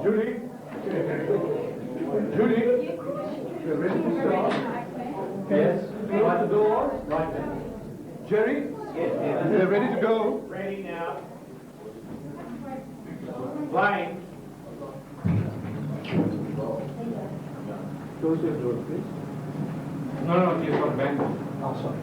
Judy? Judy? We're ready to start. Yes. Right the doors. Right then. Jerry? Yes, dear. We're ready to go. Ready now. Flying. Close your door, please. No, you've got a bang. Oh, sorry.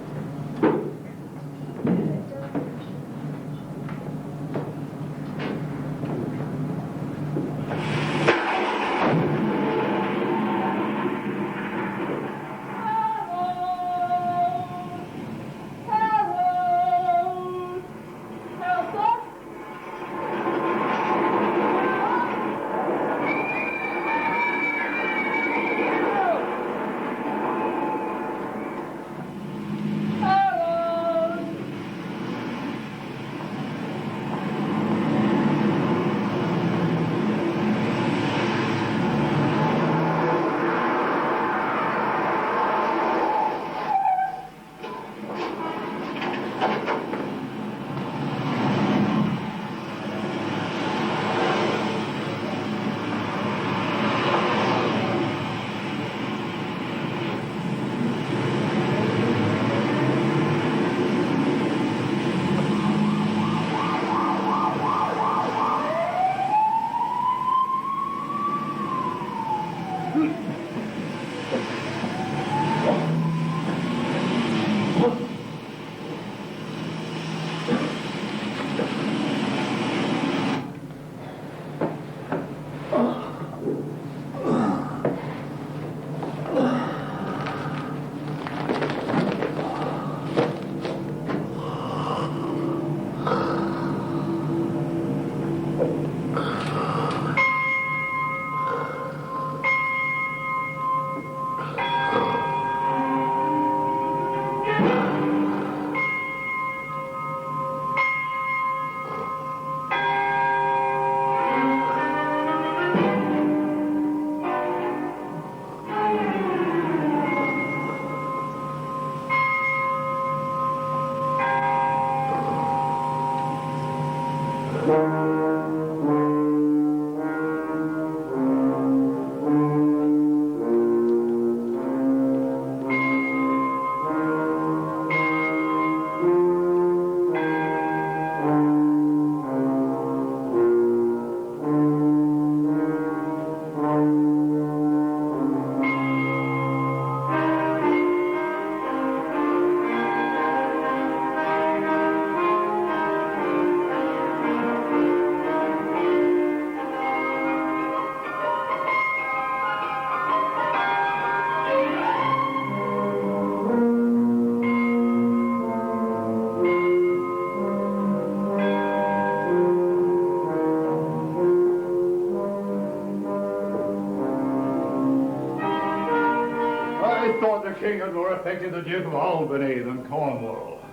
King had more affected the Duke of Albany than Cornwall.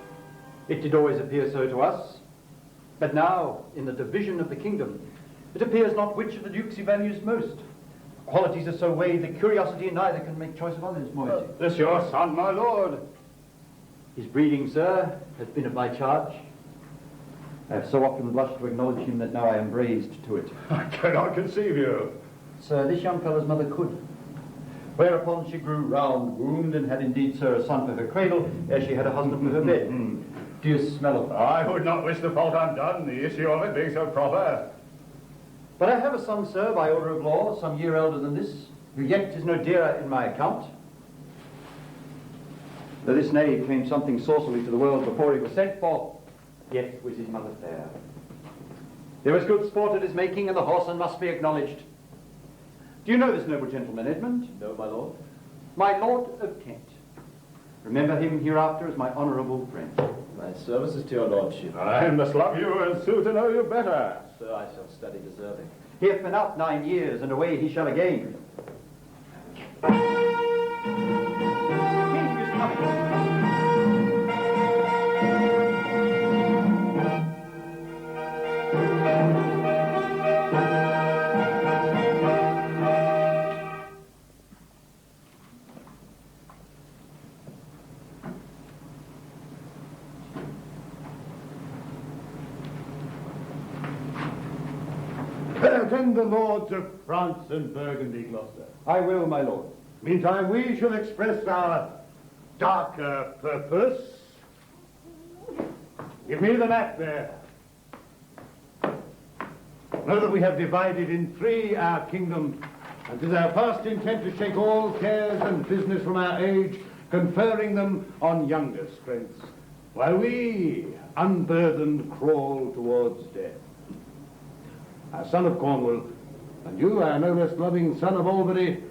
It did always appear so to us. But now, in the division of the kingdom, it appears not which of the dukes he values most. Qualities are so weighed that curiosity neither can make choice of others, moiety. This your son, my lord? His breeding, sir, has been of my charge. I have so often blushed to acknowledge him that now I am raised to it. I cannot conceive you. Sir, this young fellow's mother could. Whereupon she grew round-wombed and had indeed, sir, a son for her cradle, ere she had a husband for her bed. Do you smell of it? I would not wish the fault undone, the issue of it being so proper. But I have a son, sir, by order of law, some year elder than this, who yet is no dearer in my account. Though this knave came something saucily to the world before he was sent for, yet was his mother fair. There was good sport at his making, and the whoreson must be acknowledged. Do you know this noble gentleman, Edmund? No, my lord. My Lord of Kent. Remember him hereafter as my honourable friend. My services to your lordship. I must love you and sue to know you better. Sir, I shall study deserving. He hath been out 9 years, and away he shall again. King is coming. attend the lords of France and Burgundy, Gloucester. I will, my lord. Meantime, we shall express our darker purpose. Give me the map there. Know that we have divided in three our kingdom, and 'tis our past intent to shake all cares and business from our age, conferring them on younger strengths, while we, unburdened, crawl towards death. Our son of Cornwall, and you, our no less loving son of Albany,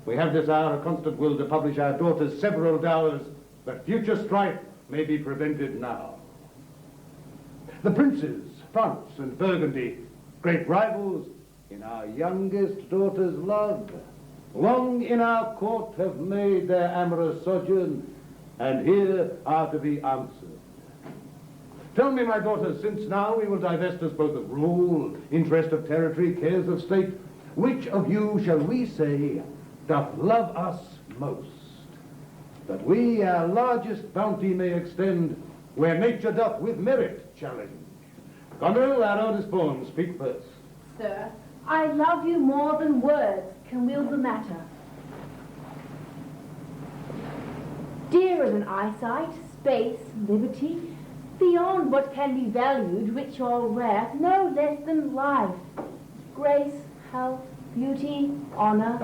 we have this hour a constant will to publish our daughter's several dowers, that future strife may be prevented now. The princes, France and Burgundy, great rivals in our youngest daughter's love, long in our court have made their amorous sojourn, and here are to be answered. Tell me, my daughters, since now we will divest us both of rule, interest of territory, cares of state, which of you shall we say doth love us most, that we our largest bounty may extend where nature doth with merit challenge? Goneril, our eldest born, speak first. Sir, I love you more than words can wield the matter. Dearer than eyesight, space, liberty, beyond what can be valued, rich or rare, no less than life, grace, health, beauty, honor,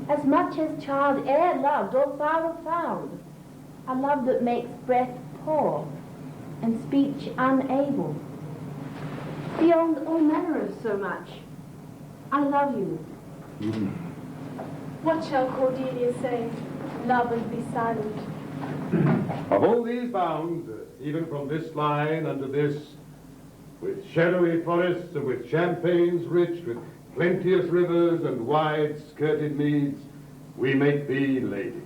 as much as child e'er loved or father found, a love that makes breath poor and speech unable. Beyond all manner of so much, I love you. What shall Cordelia say? Love and be silent. Of all these bounds, even from this line unto this, with shadowy forests and with champaigns rich, with plenteous rivers and wide-skirted meads, we make thee lady.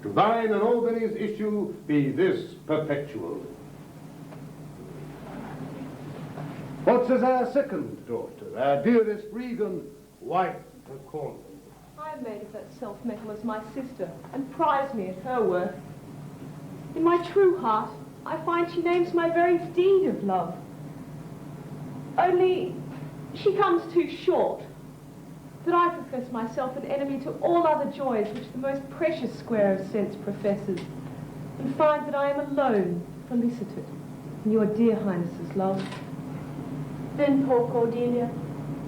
To thine and Albany's issue be this perpetual. What says our second daughter, our dearest Regan, wife of Cornwall? I made of that self-metal as my sister, and prize me at her worth. In my true heart, I find she names my very deed of love. Only, she comes too short, that I profess myself an enemy to all other joys which the most precious square of sense professes, and find that I am alone, felicited, in your dear highness's love. Then poor Cordelia,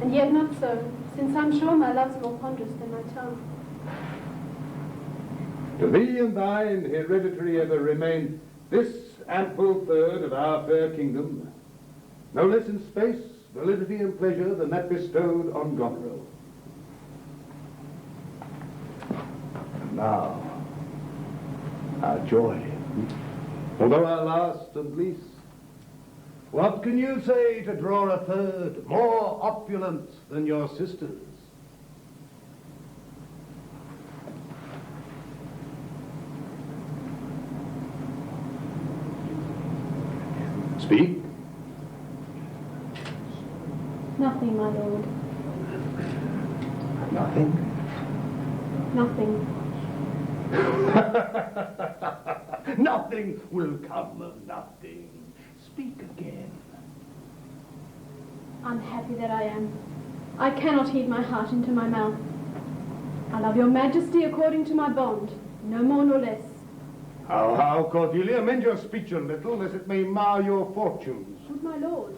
and yet not so, since I'm sure my love's more ponderous than my tongue. To thee and thine hereditary ever remain this ample third of our fair kingdom, no less in space, validity, and pleasure than that bestowed on Goneril. And now, our joy, although our last and least. What can you say to draw a third, more opulent than your sisters? Speak. Nothing, my lord. Nothing? Nothing. Nothing will come of nothing. Speak again. Unhappy that I am. I cannot heed my heart into my mouth. I love your majesty according to my bond, no more nor less. How, Cordelia, mend your speech a little, lest it may mar your fortunes. Good my lord,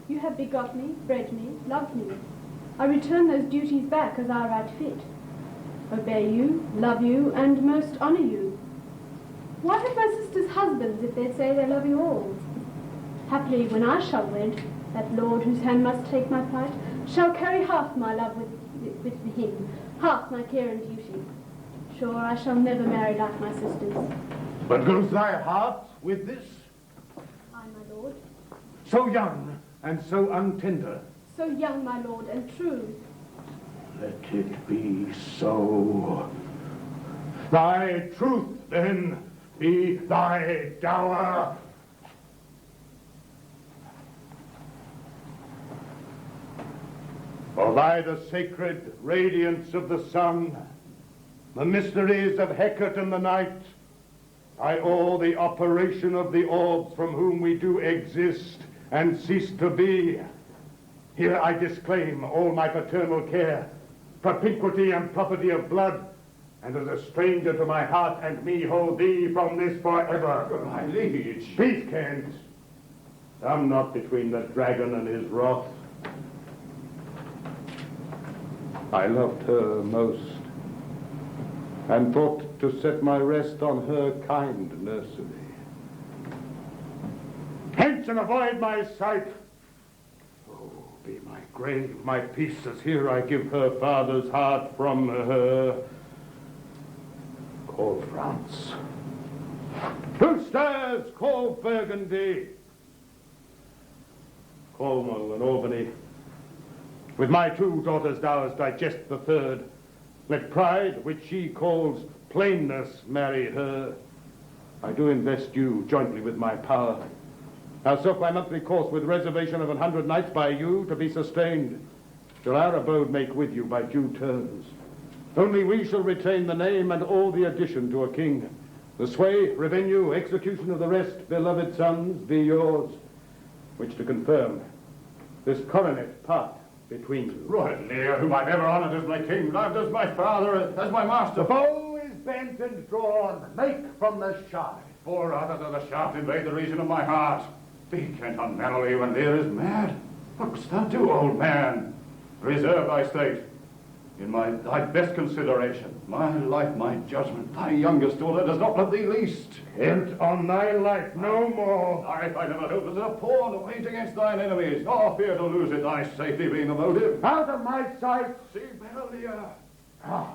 you have begot me, bred me, loved me. I return those duties back as I right fit. Obey you, love you, and most honor you. What have my sisters' husbands if they say they love you all? Haply, when I shall wed, that lord whose hand must take my plight shall carry half my love with him, half my care and duty. Sure, I shall never marry like my sisters. But goes thy heart with this? Aye, my lord. So young and so untender. So young, my lord, and true. Let it be so. Thy truth, then, be thy dower. For by the sacred radiance of the sun, the mysteries of Hecate and the night, by all the operation of the orbs from whom we do exist and cease to be, Here I disclaim all my paternal care, propinquity and property of blood, and as a stranger to my heart and me hold thee from this forever. My liege. Peace, Kent. Come not between the dragon and his wrath. I loved her most, and thought to set my rest on her kind nursery. Hence and avoid my sight. Oh, be my grave, my peace, as here I give her father's heart from her. Call France. Who stirs? Call Burgundy. Cornwall and Albany. With my 2 daughters' dowers digest the 3rd. Let pride, which she calls plainness, marry her. I do invest you jointly with my power. I'll soak my monthly course with reservation of 100 knights by you to be sustained, till our abode make with you by due terms. Only we shall retain the name and all the addition to a king. The sway, revenue, execution of the rest, beloved sons, be yours, which to confirm, this coronet part between you. Royal Lear, whom I've ever honoured as my king, loved as my father, as my master. The bow is bent and drawn. Make from the shaft. For rather than the shaft invade the region of my heart. Be Kent unmannerly when Lear is mad. What wouldst thou do, old man? Reserve thy state. In thy best consideration, my life, my judgment, thy youngest daughter does not love thee least. Kent, on thy life, no more. Life I never hope as a pawn to wage against thine enemies, nor fear to lose it, thy safety being the motive. Out of my sight. See better, Lear. Ah,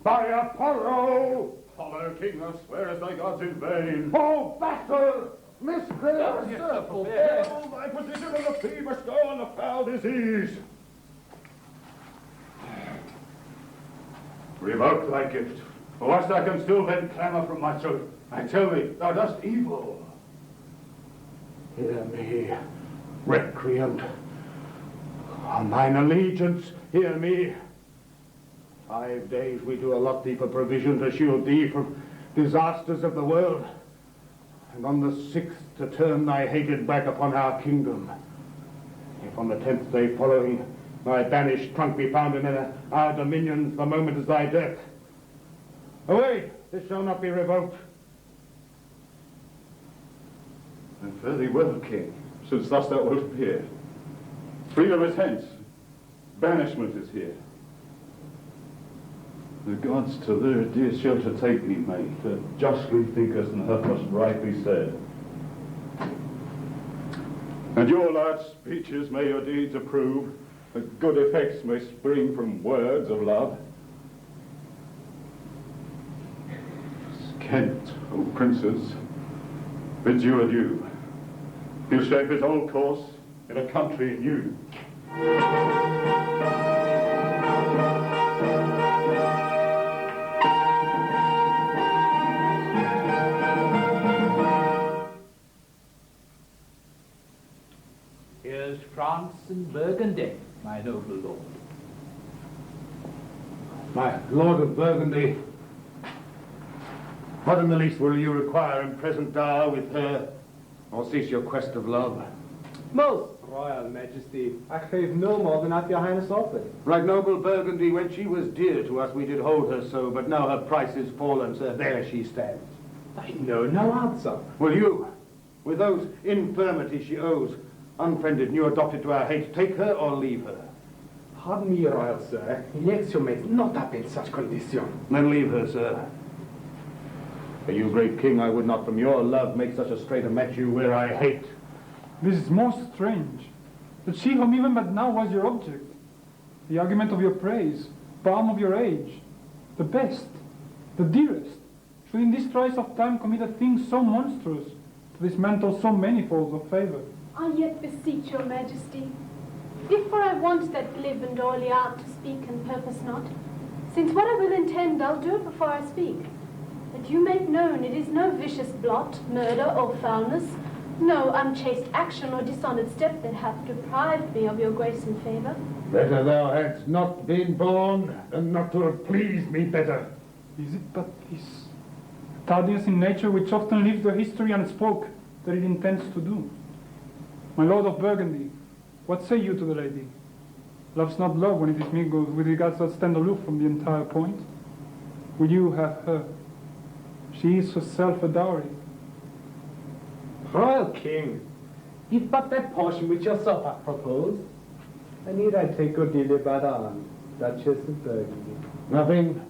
by Apollo. Apollo, king, thou swearest thy gods in vain. Oh, battle! Miscreant! Sir, fulfill thy position in the fever score and the foul disease. Revoke thy gift, for whilst I can still bend clamour from my throat, I tell thee, thou dost evil. Hear me, recreant. On thine allegiance, hear me. 5 days we do allot thee for provision to shield thee from disasters of the world, and on the 6th to turn thy hated back upon our kingdom. If on the 10th day following thy banished trunk be found in our dominions, the moment is thy death. Away, this shall not be revoked. And fare thee well, king, since thus thou wilt appear. Freedom is hence, banishment is here. The gods to their dear shelter take thee, mate, that justly thinkest and hath must right be said. And your large speeches may your deeds approve, that good effects may spring from words of love. Kent, O princes, bids you adieu. He'll shape his old course in a country new. Here's France and Burgundy, my noble lord. My lord of Burgundy, what in the least will you require in present dower with her, or cease your quest of love? Most royal majesty, I crave no more than hath your highness offered. Right noble Burgundy, when she was dear to us, we did hold her so, but now her price is fallen, sir, there she stands. I know no answer. Will you, with those infirmities she owes, unfriended, new adopted to our hate, take her or leave her? Pardon me, royal sir, election may not have been such condition. Then leave her, sir. For you, great king, I would not from your love make such a straight a match you where I hate. This is most strange, that she whom even but now was your object, the argument of your praise, balm of your age, the best, the dearest, should in this trice of time commit a thing so monstrous, to dismantle so many folds of favour. I yet beseech your majesty, if for I want that glib and oily art to speak and purpose not, since what I will intend I'll do it before I speak, that you make known it is no vicious blot, murder, or foulness, no unchaste action or dishonoured step that hath deprived me of your grace and favour. Better thou hadst not been born, than not to have pleased me better. Is it but this tardiness in nature which often leaves the history unspoke that it intends to do? My lord of Burgundy, What say you to the lady? Love's not love when it is mingled with regards that stand aloof from the entire point. Will you have her? She is herself a dowry. Royal King, if but that portion which yourself hath proposed, I need I take Cordelia by the arm, Duchess of Burgundy. Nothing.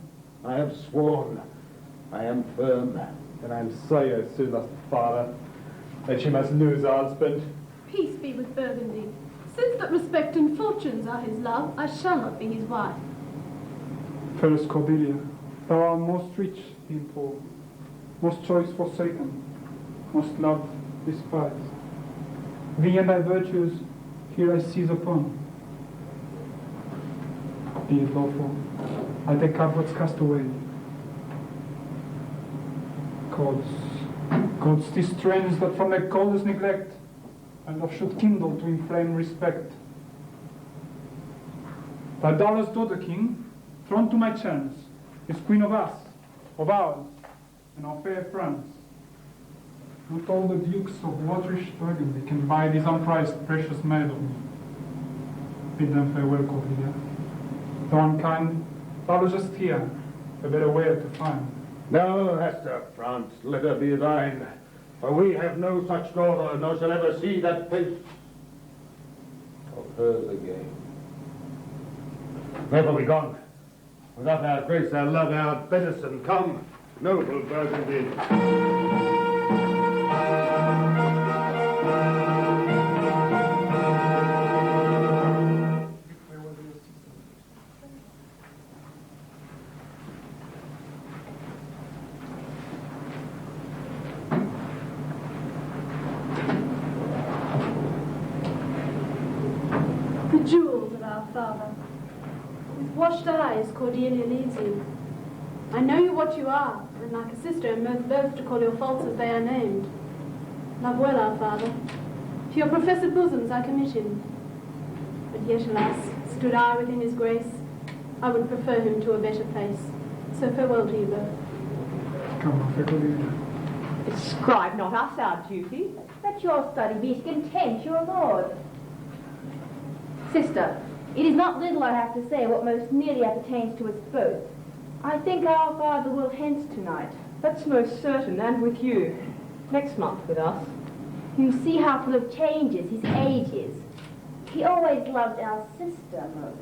I have sworn. I am firm. And I am sorry, O so lost father, that she must lose her husband. Peace be with Burgundy. Since that respect and fortunes are his love, I shall not be his wife. Fairest Cordelia, thou art most rich in poor, most choice forsaken, most loved despised. Thee and thy virtues here I seize upon. Be it lawful, I take up what's cast away. Gods, these strains that from their coldest neglect and love should kindle to inflame respect. Thy daughter's daughter, king, thrown to my chance, is queen of us, of ours, and of fair France. Not all the dukes of waterish Burgundy can buy this unprized precious maid of me. Bid them farewell, Cordelia. Though unkind, thou lodgest here, a better way to find. No, Hester, France, let her be thine. For we have no such daughter, nor shall ever see that face of hers again. Never be gone. Without our grace, our love, our benison, come, noble Burgundy. The jewels of our father. With washed eyes, Cordelia leads you. I know you what you are, and like a sister am most loath to call your faults as they are named. Love well our father. To your professed bosoms I commit him. But yet, alas, stood I within his grace, I would prefer him to a better place. So farewell to you both. Come on, fair Cordelia. Ascribe not us our duty. Let your study be to content your lord. Sister, it is not little I have to say what most nearly appertains to us both. I think our father will hence tonight. That's most certain, and with you. Next month with us. You see how full of changes his age is. He always loved our sister most.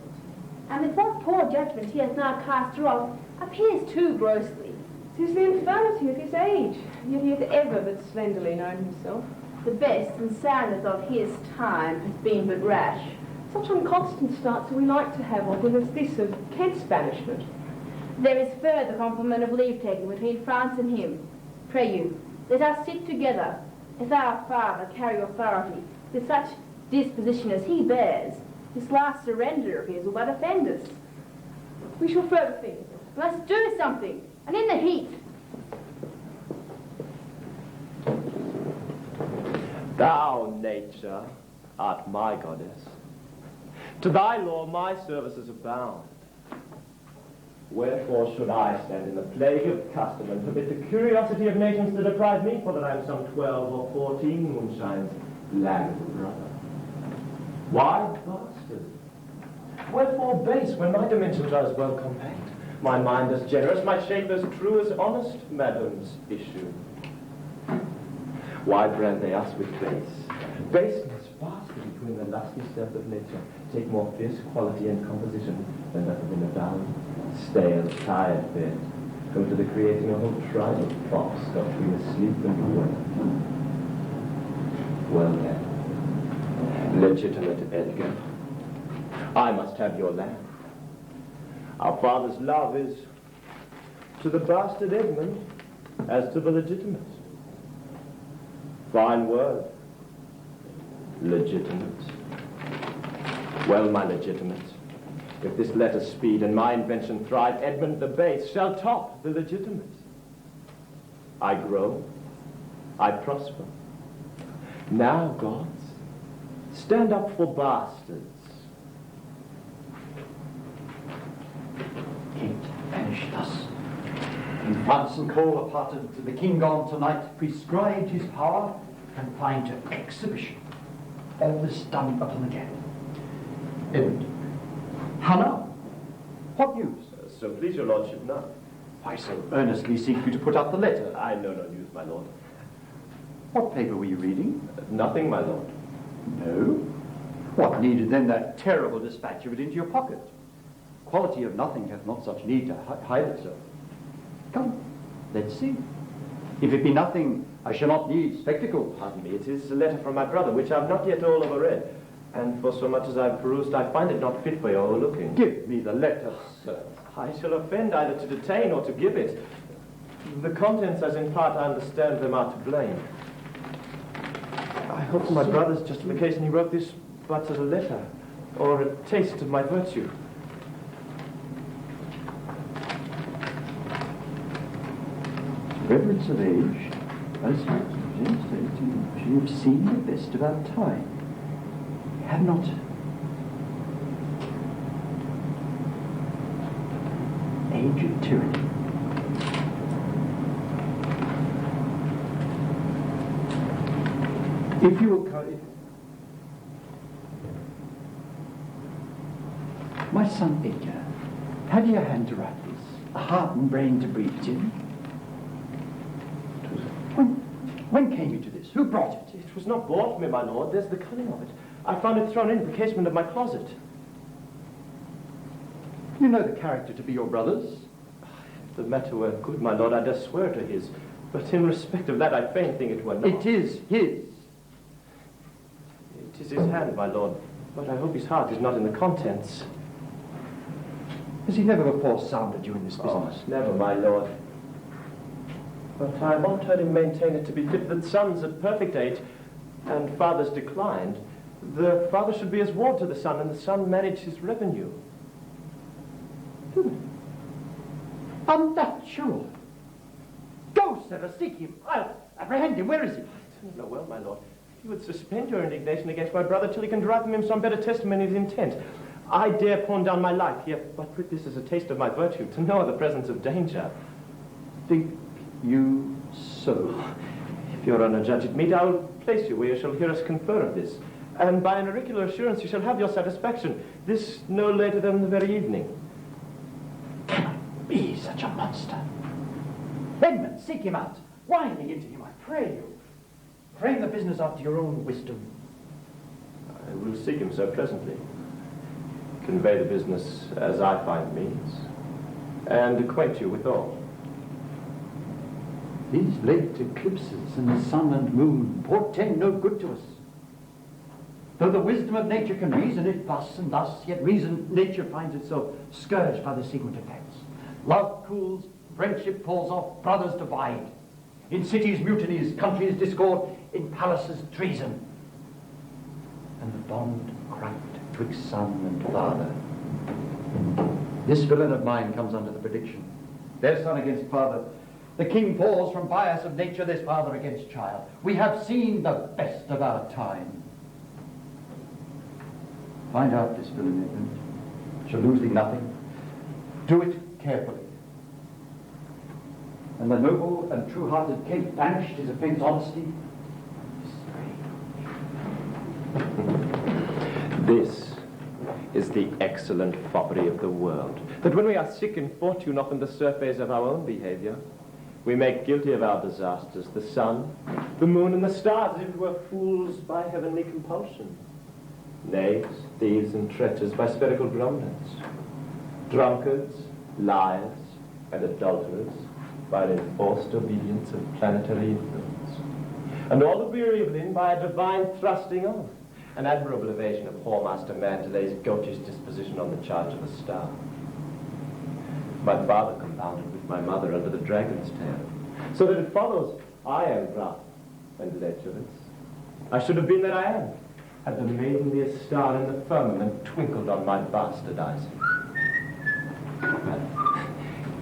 And with what poor judgment he has now cast her off, appears too grossly. 'Tis the infirmity of his age, yet he hath ever but slenderly known himself. The best and soundest of his time has been but rash. Such unconstant starts we like to have of him as this of Kent's banishment. There is further compliment of leave-taking between France and him. Pray you, let us sit together. If our father carry authority with such disposition as he bears, this last surrender of his will but offend us. We shall further think. Let's do something, and in the heat. Thou, nature, art my goddess. To thy law my services abound. Wherefore should I stand in the plague of custom and permit the curiosity of nations to deprive me, for that I am some 12 or 14 moonshines laggard brother? Why bastard? Wherefore base when my dimensions are as well compact, my mind as generous, my shape as true as honest madam's issue? Why brand they us with base? Baseness vastly between the lusty stealth of nature take more fierce quality and composition than that of in a dull, stale, tired bed, come to the creating a whole tribe of fops between asleep and awake. Well then, legitimate Edgar, I must have your land. Our father's love is to the bastard Edmund as to the legitimate. Fine word. Legitimate. Well, my legitimate, if this letter speed and my invention thrive, Edmund the base shall top the legitimate. I grow, I prosper. Now, gods, stand up for bastards. Kent vanished thus. In France and call aparted to the king gone tonight, prescribed his power, confined to exhibition. All this done upon the gap. Edmund. How now? What news? So please your lordship not. I so earnestly seek you to put up the letter. I know no news, my lord. What paper were you reading? Nothing, my lord. No? What needed then that terrible dispatch of it into your pocket? Quality of nothing hath not such need to hide itself. Come, let's see. If it be nothing, I shall not need spectacles. Pardon me, it is a letter from my brother, which I have not yet all overread. And for so much as I have perused, I find it not fit for your looking. Give me the letter, sir. I shall offend either to detain or to give it. The contents, as in part I understand them, are to blame. I hope for my brother's justification he wrote this but as a letter, or a taste of my virtue. Reverence of age, as you have seen the best of our time. Have not age of tyranny. If you will my son Edgar, have you a hand to write this? A heart and brain to breathe it in? When came you to this? Who brought it? It was not brought me, my lord. There's the cunning of it. I found it thrown in the casement of my closet. You know the character to be your brother's? If the matter were good, my lord, I dare swear to his. But in respect of that, I fain think it were not. It is his. It is his hand, my lord. But I hope his heart is not in the contents. Has he never before sounded you in this business? Never, my lord. But I have often heard him maintain it to be fit that sons at perfect age and fathers declined, the father should be as ward to the son, and the son manage his revenue. Unnatural. Go, sir, seek him. I'll apprehend him. Where is he? I don't know well, my lord. If you would suspend your indignation against my brother till he can derive from him some better testimony of his intent, I dare pawn down my life here, but with this as a taste of my virtue, to know the presence of danger. Think you so? If your honour judge it meet, I will place you where you shall hear us confer of this. And by an auricular assurance you shall have your satisfaction, this no later than the very evening. Cannot be such a monster. Edmund, seek him out. Winding into him, I pray you. Frame the business after your own wisdom. I will seek him so presently. Convey the business as I find means, and acquaint you with all. These late eclipses in the sun and moon portend no good to us. Though the wisdom of nature can reason it thus and thus, yet nature finds itself scourged by the sequent effects. Love cools, friendship falls off, brothers divide. In cities mutinies, countries discord, in palaces treason. And the bond cracked twixt son and father. This villain of mine comes under the prediction. Their son against father. The king falls from bias of nature, this father against child. We have seen the best of our time. Find out this villain, Edmund. Shall lose thee nothing. Do it carefully. And the noble and true-hearted Kate banished his offence honesty. This is the excellent foppery of the world, that when we are sick in fortune, often the surface of our own behaviour, we make guilty of our disasters the sun, the moon, and the stars, as if we were fools by heavenly compulsion, knaves, thieves, and traitors by spherical grumblings, drunkards, liars, and adulterers by an enforced obedience of planetary influence, and all the weary of Lynn by a divine thrusting on, an admirable evasion of whoremaster man to lay his goatish disposition on the charge of a star. My father compounded with my mother under the dragon's tail, so that it follows I am rough and lecherous. I should have been that I am, had the maidenliest star in the firmament twinkled on my bastardizing.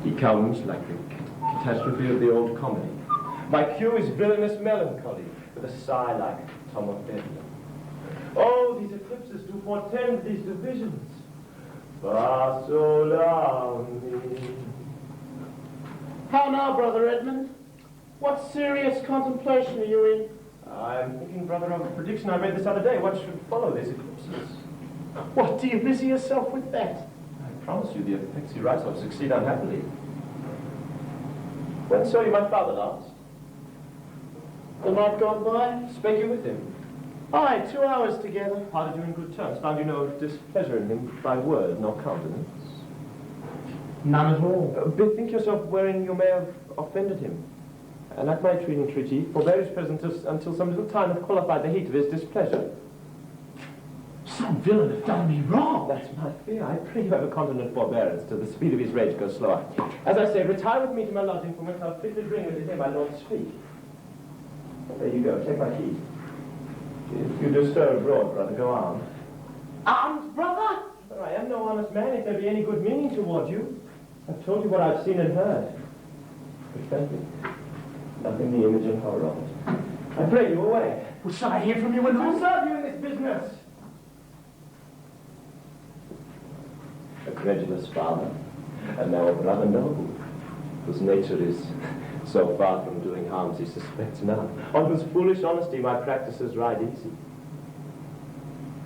He comes like the catastrophe of the old comedy. My cue is villainous melancholy, with a sigh like Tom of Bedlam. Oh, these eclipses do portend these divisions. Batholomeusz. How now, Brother Edmund? What serious contemplation are you in? I'm thinking, brother, of a prediction I made this other day. What should follow these eclipses? What, do you busy yourself with that? I promise you the effects he writes of succeed unhappily. When saw you my father last? The night gone by? Spake you with him? Aye, 2 hours together. Parted you in good terms? Found you no displeasure in him by word nor countenance? None at all. Bethink yourself wherein you may have offended him. And at my entreaty, forbear his presence until some little time hath qualified the heat of his displeasure. Some villain hath done me wrong. That's my fear. I pray you have a continent forbearance till the speed of his rage goes slower. As I say, retire with me to my lodging, from whence I'll fitly bring you to hear my lord speak. There you go, take my key. If you do stir abroad, brother, go armed. Armed, brother? But I am no honest man, if there be any good meaning toward you. I've told you what I've seen and heard. But frankly, nothing the image and horror of it. I pray you away. Well, shall I hear from you when Who serve you in this business? A credulous father, and now a brother noble, whose nature is so far from doing harms he suspects none, on whose foolish honesty my practices ride easy.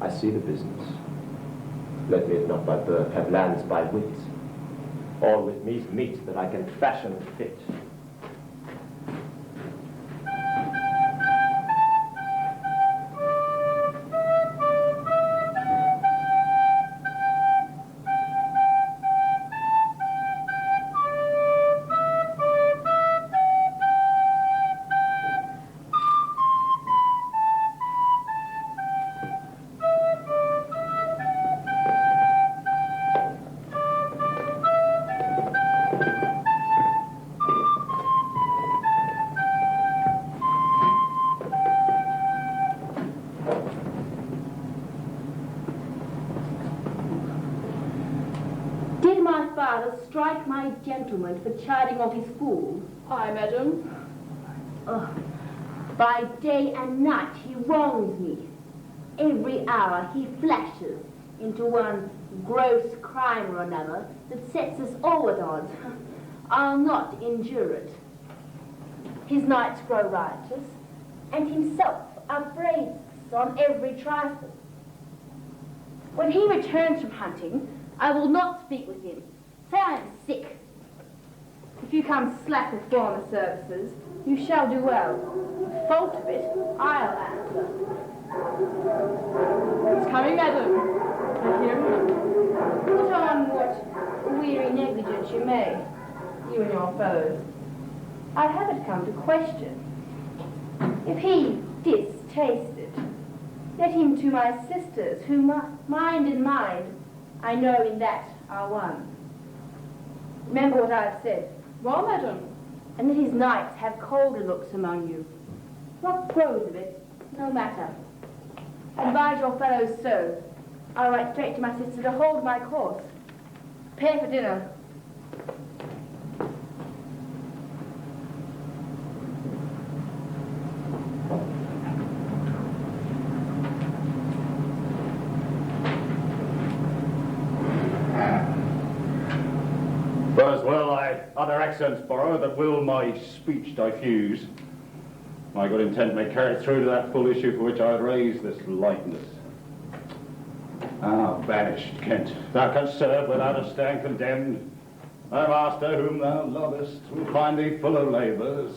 I see the business. Let me, if not by birth, have lands by wit. All with me's meat that I can fashion fit. Strike my gentleman for chiding of his fool? Aye, madam. Oh, by day and night he wrongs me. Every hour he flashes into one gross crime or another that sets us all at odds. I'll not endure it. His nights grow riotous, and himself upbraids on every trifle. When he returns from hunting, I will not speak with him. Say I am sick. If you come slack with former services, you shall do well. The fault of it, I'll answer. It's coming, madam. I hear him. Put on what weary negligence you may, you and your fellows. I haven't come to question. If he distasted, let him to my sisters, who mind and mind, I know in that are one. Remember what I have said. Well, madam. And let his knights have colder looks among you. What grows of it, no matter. Advise your fellows so. I'll write straight to my sister to hold my course. Prepare for dinner. As well I other accents borrow that will my speech diffuse. My good intent may carry through to that full issue for which I had raised this lightness. Ah, banished Kent, thou canst serve without a stand condemned. Thy master, whom thou lovest, will find thee full of labours.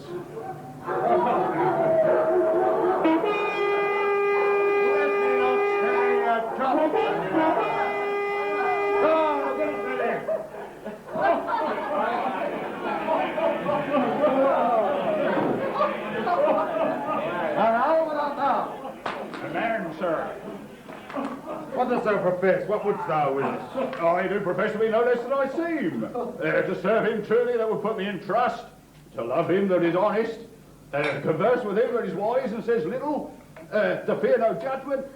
Sir. What dost thou profess? What wouldst thou with us? I do profess to be no less than I seem. To serve him truly that will put me in trust, to love him that is honest, converse with him that is wise and says little, to fear no judgment,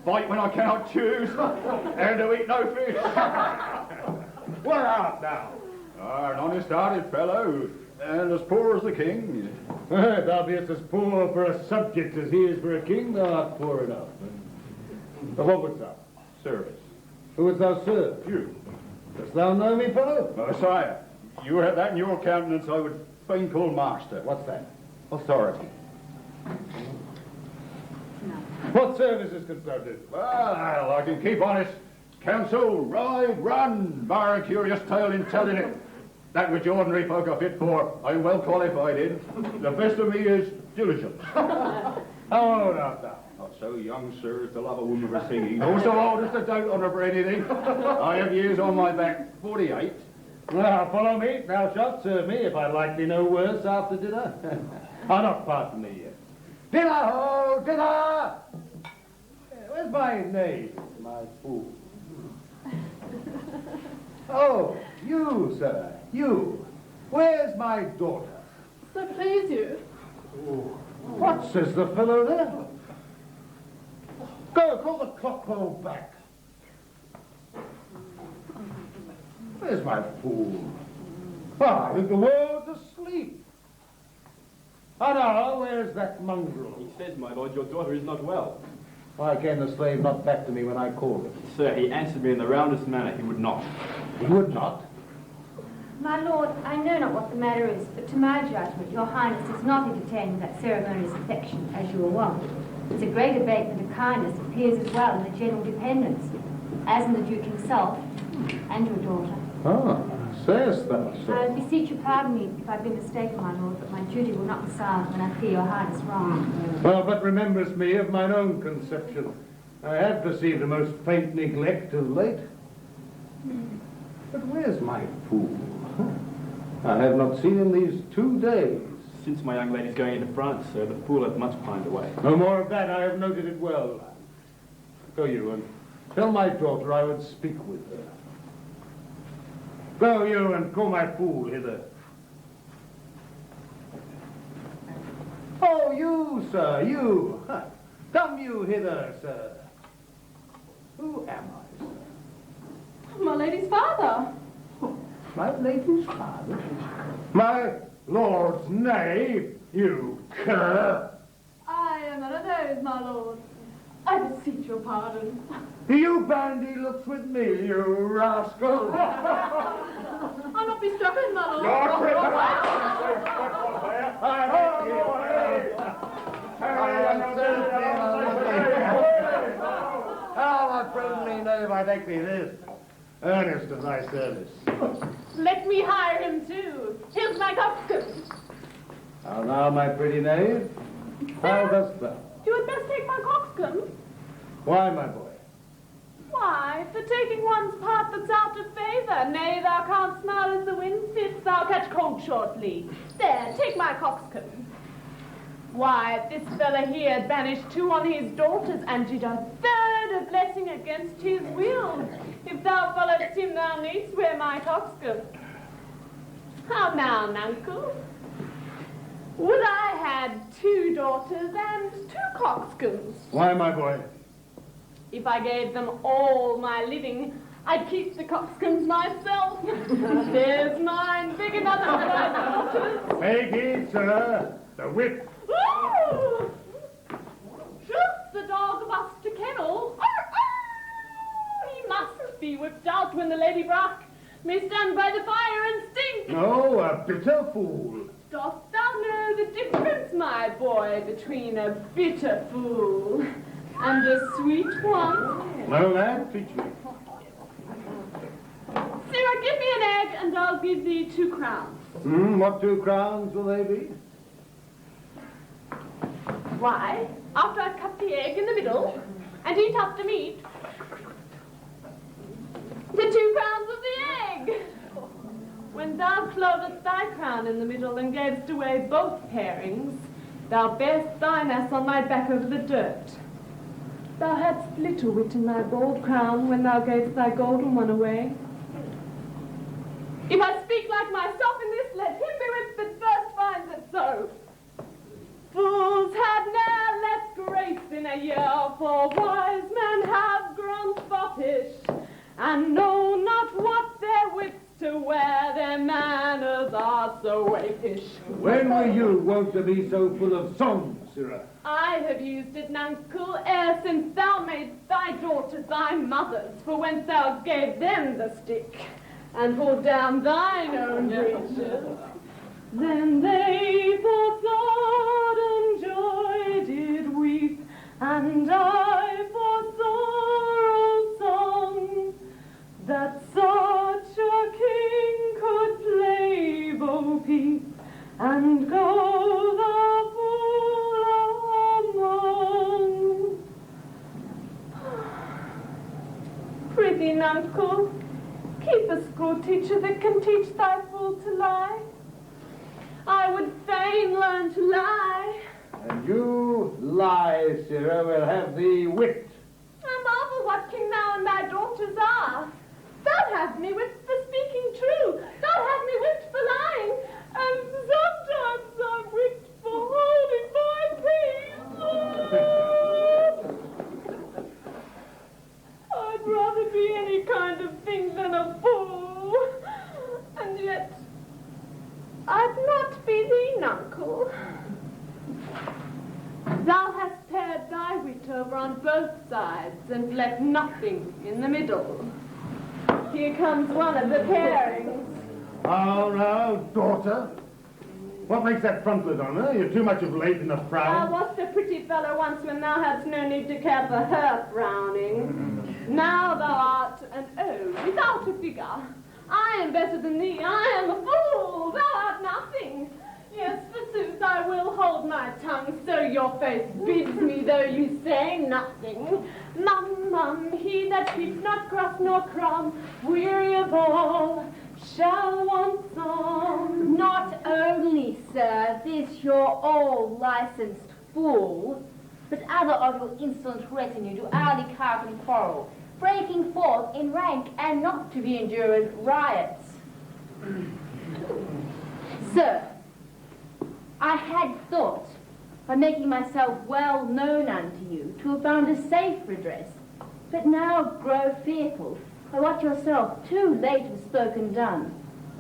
fight when I cannot choose, and to eat no fish. What art thou? An honest-hearted fellow, and as poor as the king. Thou beest as poor for a subject as he is for a king, thou art poor enough. But what wouldst thou? Service. Who wouldst thou serve? You. Dost thou know me, fellow? Sire, you have that in your countenance I would fain call master. What's that? Authority. What services canst thou do? Well, I can keep honest Council, ride, run, bar a curious tale in telling it. That which ordinary folk are fit for, I'm well qualified in. The best of me is diligence. How old art thou? Not so young, sir, as to love a woman for singing. Nor so old as to dote on her for anything. I have years on my back, 48. Well, follow me. Thou shalt serve me if I like thee no worse after dinner. I'll not pardon me yet. Dinner, ho! Dinner! Where's my knave, my fool? Oh, you, sir, you. Where's my daughter? So please you. What says the fellow there? Go, call the clockpole back. Where's my fool? Ah, I think the world's asleep. Ah, now, where's that mongrel? He says, my lord, your daughter is not well. Why came the slave not back to me when I called him? Sir, he answered me in the roundest manner. He would not. He would not? My lord, I know not what the matter is, but to my judgment, your highness is not entertaining that ceremonious affection as you were wont. It's a great abatement of kindness appears as well in the general dependence, as in the Duke himself and your daughter. Ah, sayest thou so? I beseech you pardon me if I've been mistaken, my lord, but my duty will not be silent when I fear your highness wrong. Well, but rememberest me of mine own conception. I have perceived a most faint neglect of late. But where's my fool? I have not seen him these 2 days. Since my young lady's going into France, sir, the fool hath much pined away. No more of that, I have noted it well. Go you and tell my daughter I would speak with her. Go you and call my fool hither. Oh, you, sir, you. Come you hither, sir. Who am I, sir? My lady's father. My lady's father? My lord's knave, you cur. I am none of those, my lord. I beseech your pardon. You bandy looks with me, you rascal. I'll not be struck in, my lord. Ah, my friendly knave, I thank thee this. Earnest of thy service. Let me hire him too. Here's my coxcomb. How now, my pretty knave? How dost thou? You had best take my coxcomb. Why, my boy? Why, for taking one's part that's out of favour. Nay, thou canst smile as the wind sits, thou catch cold shortly. There, take my coxcomb. Why, this fella here had banished 2 on his daughters, and did a 3rd a blessing against his will. If thou followest him, thou needst wear my coxcomb. How now, nuncle? Would I had 2 daughters and 2 coxcombs? Why, my boy? If I gave them all my living, I'd keep the coxcombs myself. There's mine, big enough for my daughters. Take heed, sir. The whip. Ooh! Shoot the dog bust to kennel. He mustn't be whipped out when the lady Brack may stand by the fire and stink. No, a bitter fool. Dost thou know the difference, my boy, between a bitter fool and a sweet one? No, lad, teach me. Sarah, give me an egg and I'll give thee 2 crowns. What 2 crowns will they be? Why, after I've cut the egg in the middle and eat up the meat, the 2 crowns of the egg. When thou clovedst thy crown in the middle and gavest away both pairings, thou barest thine ass on my back over the dirt. Thou hadst little wit in thy gold crown when thou gavest thy golden one away. If I speak like myself in this, let him be whipped that first finds it so. Fools had ne'er less grace in a year, for wise men have grown foppish, and know not what their wits to wear, their manners are so apish. When were you wont to be so full of song, sirrah? I have used it, nuncle, ere since thou made thy daughters thy mothers, for whence thou gave them the stick, and pulled down thine own breeches. Then they for sudden joy did weep, and I for sorrow song. thee, uncle. Keep a school teacher that can teach thy fool to lie. I would fain learn to lie. And you, lie, sirrah, will have thee whipped. I marvel what king thou and thy daughters are. Thou hast me whipped for speaking true. Thou hast me whipped for lying. And sometimes I'm whipped for holding my peace. I'd rather be any kind of thing than a fool. And yet, I'd not be thee, uncle. Thou hast pared thy wit over on both sides and left nothing in the middle. Here comes one of the pairings. Oh, now, daughter. What makes that frontlet on her? You're too much of late in a frown. Thou wast a pretty fellow once when thou hadst no need to care for her frowning. Now thou art an O without a figure. I am better than thee. I am a fool. Thou art nothing. Yes, forsooth, I will hold my tongue, so your face bids me, though you say nothing. Mum, mum, he that keeps not crust nor crumb, weary of all, shall want some. Not only, sir, this your all-licensed fool, but other of your insolent retinue do hourly carp and quarrel, breaking forth in rank and not to be endured riots. Sir, I had thought, by making myself well known unto you, to have found a safe redress, but now grow fearful by what yourself too late have spoken done.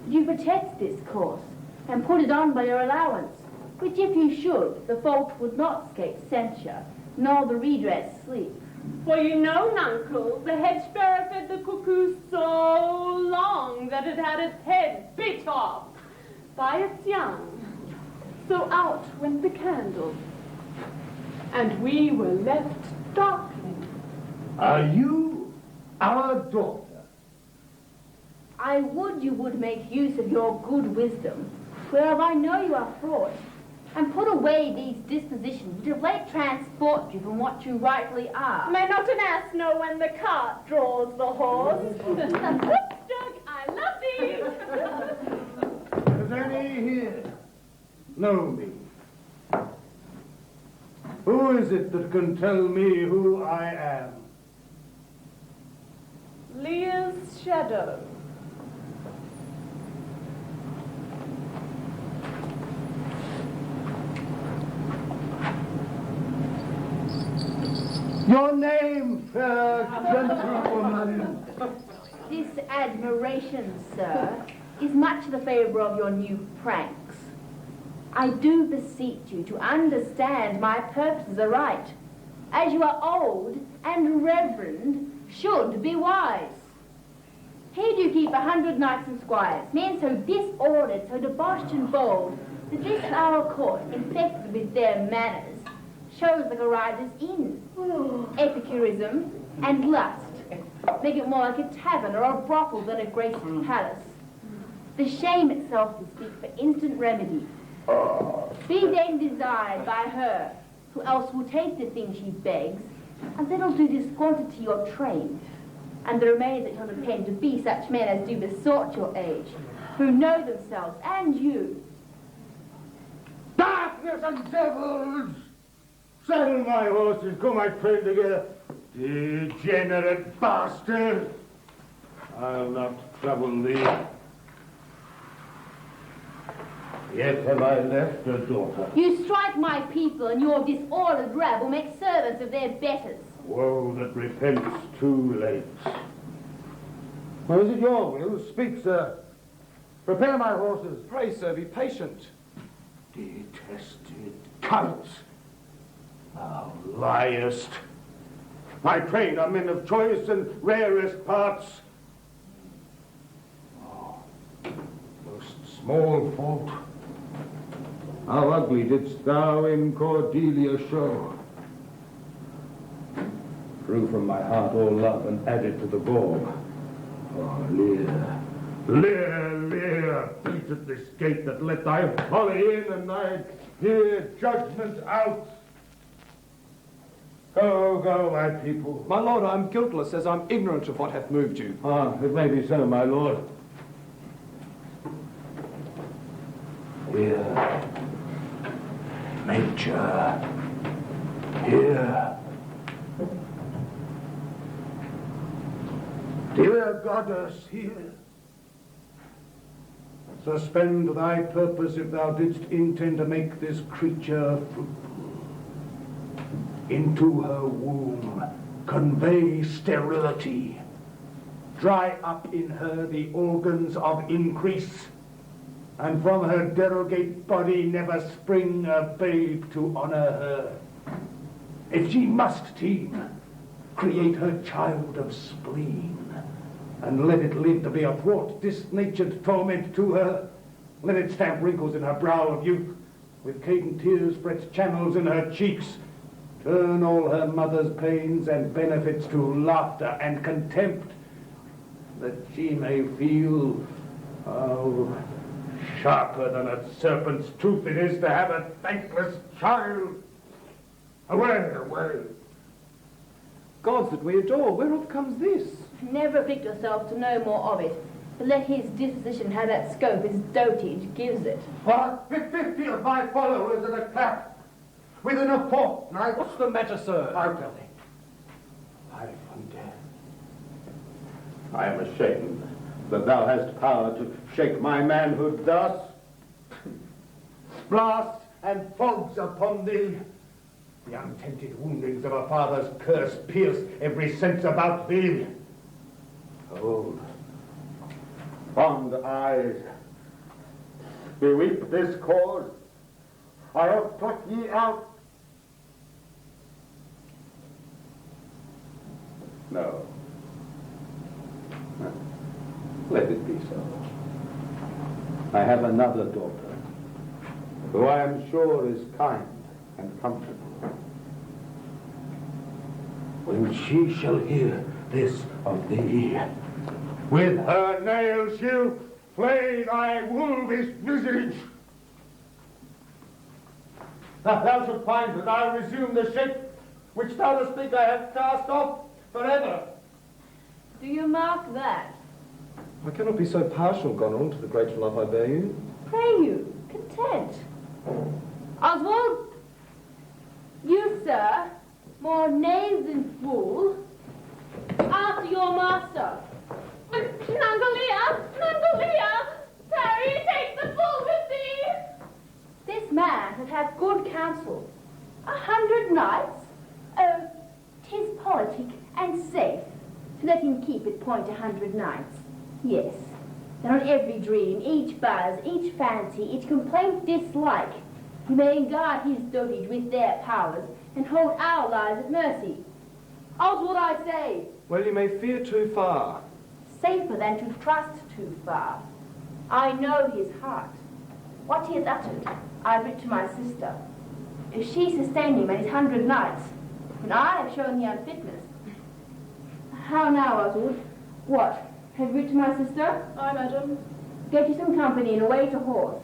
You protect this course, and put it on by your allowance, which if you should, the fault would not scape censure, nor the redress sleep. For you know, uncle, the hedge sparrow fed the cuckoo so long that it had its head bit off by its young. So out went the candle, and we were left darkling. Are you our daughter? I would you would make use of your good wisdom, whereof I know you are fraught, and put away these dispositions which of late transport you from what you rightly are. May not an ass know when the cart draws the horse? Doug, I love thee. Does any here know me? Who is it that can tell me who I am? Lear's shadow. Your name, fair gentlewoman. This admiration, sir, is much the favour of your new pranks. I do beseech you to understand my purposes aright, as you are old and reverend, should be wise. Here do you keep 100 knights and squires, men so disordered, so debauched and bold, that this our court, infected with their manners, shows like a rider's inn. Epicurism and lust make it more like a tavern or a brothel than a graceful palace. The shame itself will speak for instant remedy. Be then desired by her, who else will take the thing she begs, and then will do disquantity your train, and the remains that shall depend to be such men as do besort your age, who know themselves and you. Darkness and devils! Saddle my horses, go my train together. Degenerate bastard! I'll not trouble thee. Yet have I left a daughter. You strike my people, and your disordered rabble make servants of their betters. Woe that repents too late. Well, is it your will? Speak, sir. Prepare my horses. Pray, sir, be patient. Detested cunt! Thou liest. My train are men of choice and rarest parts. Oh, most small fault. How ugly didst thou in Cordelia show? Drew from my heart all love and added to the gall. Oh, Lear, Lear, Lear, beat at this gate that let thy folly in and thy dear judgment out. Go, go, my people. My lord, I am guiltless, as I'm ignorant of what hath moved you. Ah, it may be so, my lord. Here, nature, here. Dear goddess, here. Suspend thy purpose if thou didst intend to make this creature fruitful. Into her womb convey sterility. Dry up in her the organs of increase, and from her derogate body never spring a babe to honor her. If she must teem, create her child of spleen, and let it live to be a thwart, disnatured torment to her. Let it stamp wrinkles in her brow of youth, with cadent tears fret channels in her cheeks, turn all her mother's pains and benefits to laughter and contempt, that she may feel how sharper than a serpent's tooth it is to have a thankless child. Away, away. Gods that we adore, whereof comes this? Never afflict yourself to know more of it, but let his disposition have that scope his dotage gives it. What? 50 of my followers at a clap. Within a fortnight. What's the matter, sir? I'll tell thee. Life and death. I am ashamed that thou hast power to shake my manhood thus. Blast and fogs upon thee. The untented woundings of a father's curse pierce every sense about thee. Old, fond eyes, beweep this cause. I have plucked ye out. No. Let it be so. I have another daughter, who I am sure is kind and comfortable. When she shall hear this of thee, with her nails she'll flay thy wolvish visage. That thou shalt find that I resume the shape which thou dost think I have cast off forever. Do you mark that? I cannot be so partial, Goneril, to the great love I bear you. Pray you, content. Oswald, you, sir, more knave than fool, after your master. Nangalia! Nangalia! Tarry, take the bull with thee! This man hath had good counsel. 100 knights? Oh, 'tis politic and safe to let him keep it point 100 knights. Yes, and on every dream, each buzz, each fancy, each complaint, dislike, he may guard his dotage with their powers and hold our lives at mercy. Oswald, I say. Well, you may fear too far. Safer than to trust too far. I know his heart. What he has uttered, I writ to my sister. If she sustained him and his 100 knights, then I have shown the unfitness. How now, Oswald? What? Have you writ to my sister? Aye, madam. Get you some company and away to horse.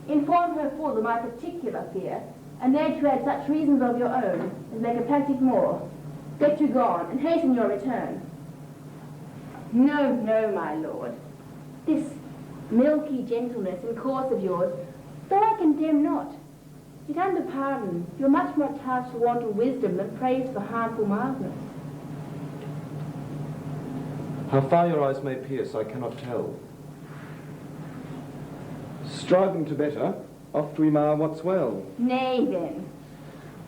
Inform her full of my particular fear, and there to add such reasons of your own as make a tactic more. Get you gone, and hasten your return. No, no, my lord. This milky gentleness and course of yours, though I condemn not, yet under pardon, you're much more touched for want of wisdom than praised for harmful mildness. How far your eyes may pierce, I cannot tell. Striving to better, oft we mar what's well. Nay, then.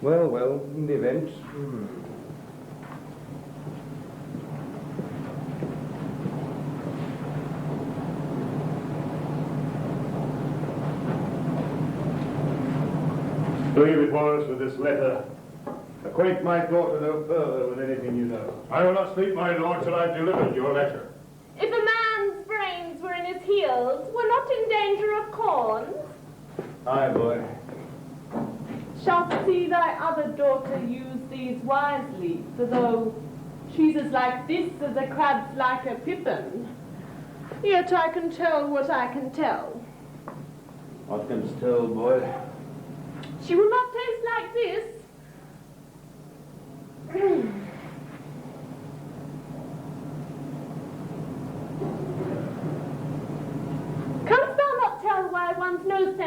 Well, well, in the event. Leave it was with this letter. Acquaint my daughter no further with anything you know. I will not sleep, my lord, till I've delivered your letter. If a man's brains were in his heels, we're not in danger of corns. Aye, boy. Shalt see thy other daughter use these wisely, for though she's as like this as a crab's like a pippin, yet I can tell what I can tell. What canst tell, boy? She will not taste like this.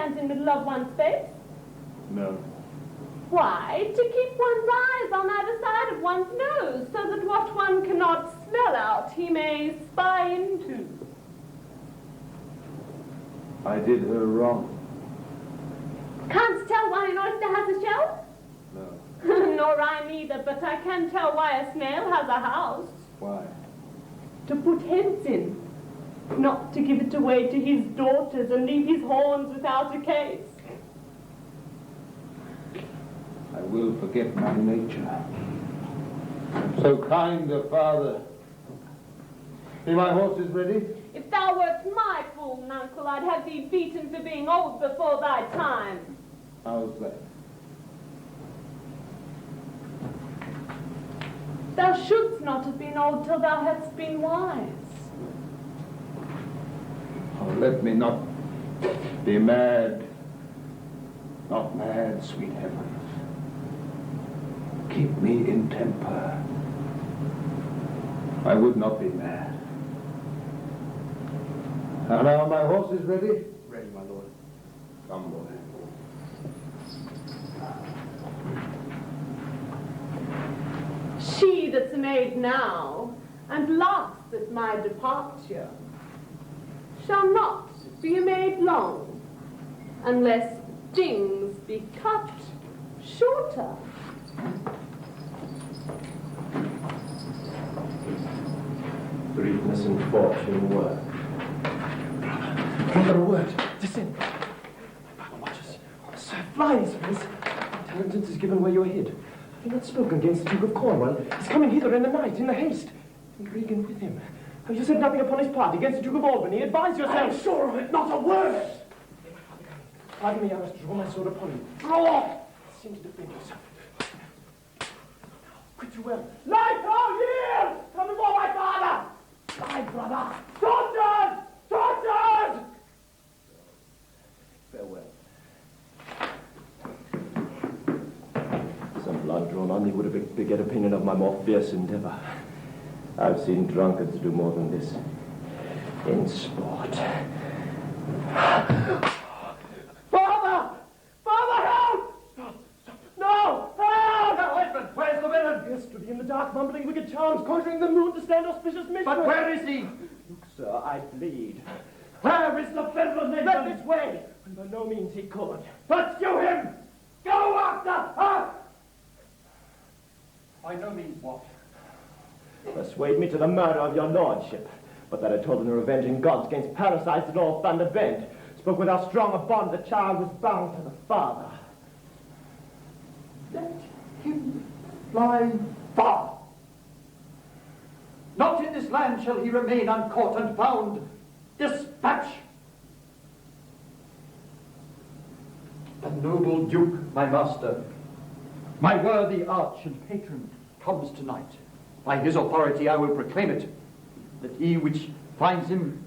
stands in the middle of one's face? No. Why, to keep one's eyes on either side of one's nose, so that what one cannot smell out he may spy into. I did her wrong. Can't tell why an oyster has a shell? No. Nor I neither, but I can tell why a snail has a house. Why? To put heads in, not to give it away to his daughters and leave his horns without a case. I will forget my nature. So kind a father. See, my horse is ready. If thou wert my fool, uncle, I'd have thee beaten for being old before thy time. How's that? Thou shouldst not have been old till thou hadst been wise. Oh, let me not be mad. Not mad, sweet heavens. Keep me in temper. I would not be mad. And now my horse is ready? Ready, my lord. Come, boy. She that's made now, and last at my departure, shall not be made long, unless things be cut shorter. Greatness and fortune work. Brother, a word. Descend. Batholomeusz. Sir, fly, his face. Intelligence is given where you are hid. Have you not spoken against the Duke of Cornwall? He's coming hither in the night, in the haste. And Regan with him. Have you said nothing upon his part against the Duke of Albany? Advise yourself. I am sure of it, not a word. Pardon me, I must draw my sword upon you. Draw! Seem to defend yourself. Now, quit you well. Light, oh, Lear! Come before my father! My brother! Tortured! Tortured! Farewell. Some blood drawn on me would have beget opinion of my more fierce endeavor. I've seen drunkards do more than this in sport. Father! Father, help! Stop! No! Help! Where's the villain? Yesterday in the dark, mumbling wicked charms, conjuring the moon to stand auspicious mission. But where is he? Look, sir, I bleed. Where is the villain? Let this way! And by no means he could. Pursue him! Go after her! By no means what? Persuade me to the murder of your lordship, but that I told the revenging gods against parasites that all thunder bent, spoke with how strong a bond the child was bound to the father. Let him fly far. Not in this land shall he remain uncaught and found. Dispatch! The noble Duke, my master, my worthy arch and patron, comes tonight. By his authority I will proclaim it, that he which finds him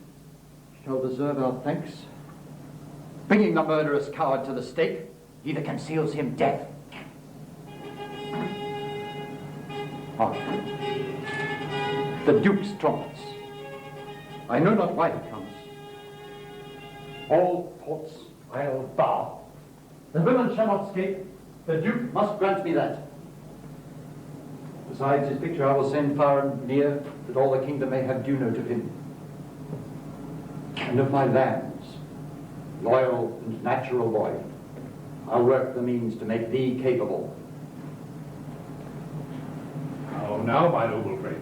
shall deserve our thanks. Bringing the murderous coward to the stake, either conceals him death. Hark. The Duke's trumpets. I know not why he comes. All thoughts I'll bar. The villain shall not escape. The Duke must grant me that. Besides his picture, I will send far and near, that all the kingdom may have due note of him. And of my lands, loyal and natural boy, I'll work the means to make thee capable. Now, my noble friend,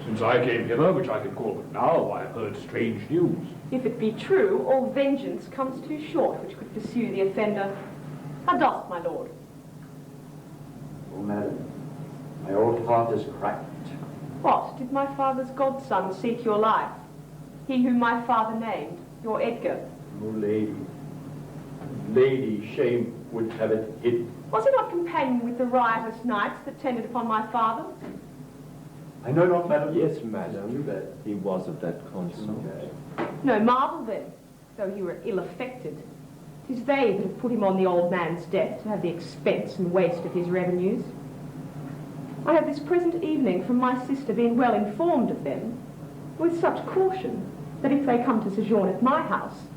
since I came hither, which I can call but now, I have heard strange news. If it be true, all vengeance comes too short which could pursue the offender. Adopt, my lord. Oh, madam, my old heart is cracked. What, did my father's godson seek your life? He whom my father named, your Edgar. Oh, lady, shame would have it hid. Was he not companion with the riotous knights that tended upon my father? I know not, madam. Yes, madam, he was of that consort. No marvel then, though he were ill-affected. 'Tis they that have put him on the old man's death to have the expense and waste of his revenues. I have this present evening from my sister been well informed of them, with such caution that if they come to sojourn at my house,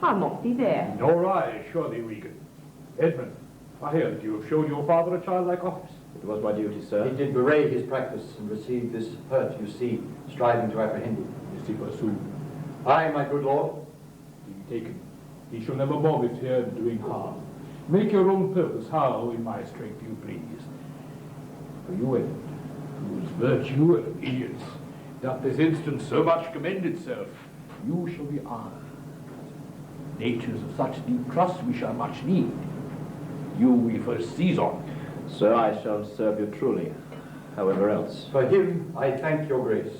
I'll not be there. Nor I, surely, Regan. Edmund, I hear that you have shown your father a childlike office. It was my duty, sir. He did bewray his practice and received this hurt you see, striving to apprehend him. Is he pursued? Aye, my good lord. Be taken. He shall never more be feared doing harm. Make your own purpose how in my strength you please. For you, Edmund, whose virtue and obedience doth this instant so much commend itself, you shall be ours. Natures of such deep trust we shall much need. You we first seize on. Sir, I shall serve you truly, however else. For him, I thank your grace.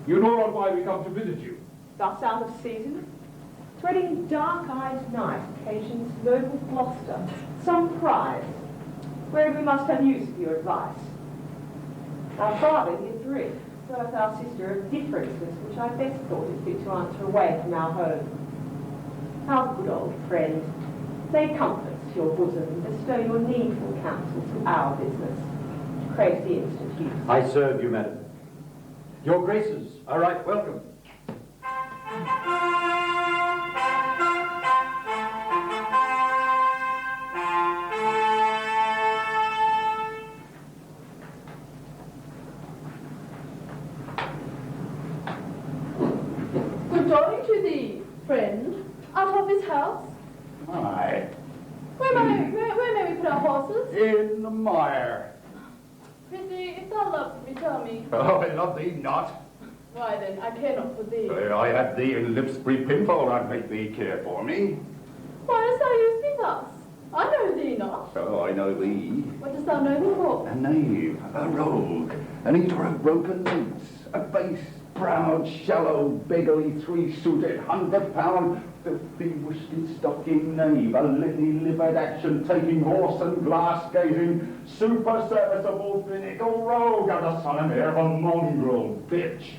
You know not why we come to visit you. Thus out of season, threading dark-eyed night occasions noble Gloucester, some prize, where we must have use of your advice. Our father he adrift, so hath our sister of differences which I best thought it fit to answer away from our home. Our good old friend, lay comforts to your bosom and bestow your needful counsel to our business, to crave the instant use. I serve you, madam. Your graces are right welcome. Good morning to thee, friend. Out of this house? Aye. Where may we put our horses? In the mire. Prithee, if thou lovest me, tell me. Oh, I love thee not. Why then, I care not for thee. I had thee in Lipsbury pinfold, I'd make thee care for me. Why dost thou use me thus? I know thee not. Oh, I know thee. What dost thou know me for? A knave, a rogue, an eater of broken meats, a base, proud, shallow, beggarly, three-suited, 100-pound, filthy, whisky-stocking knave, a lily-livered action-taking, horse and glass-gazing, super-serviceable, finical rogue, and a son and heir of a mongrel bitch.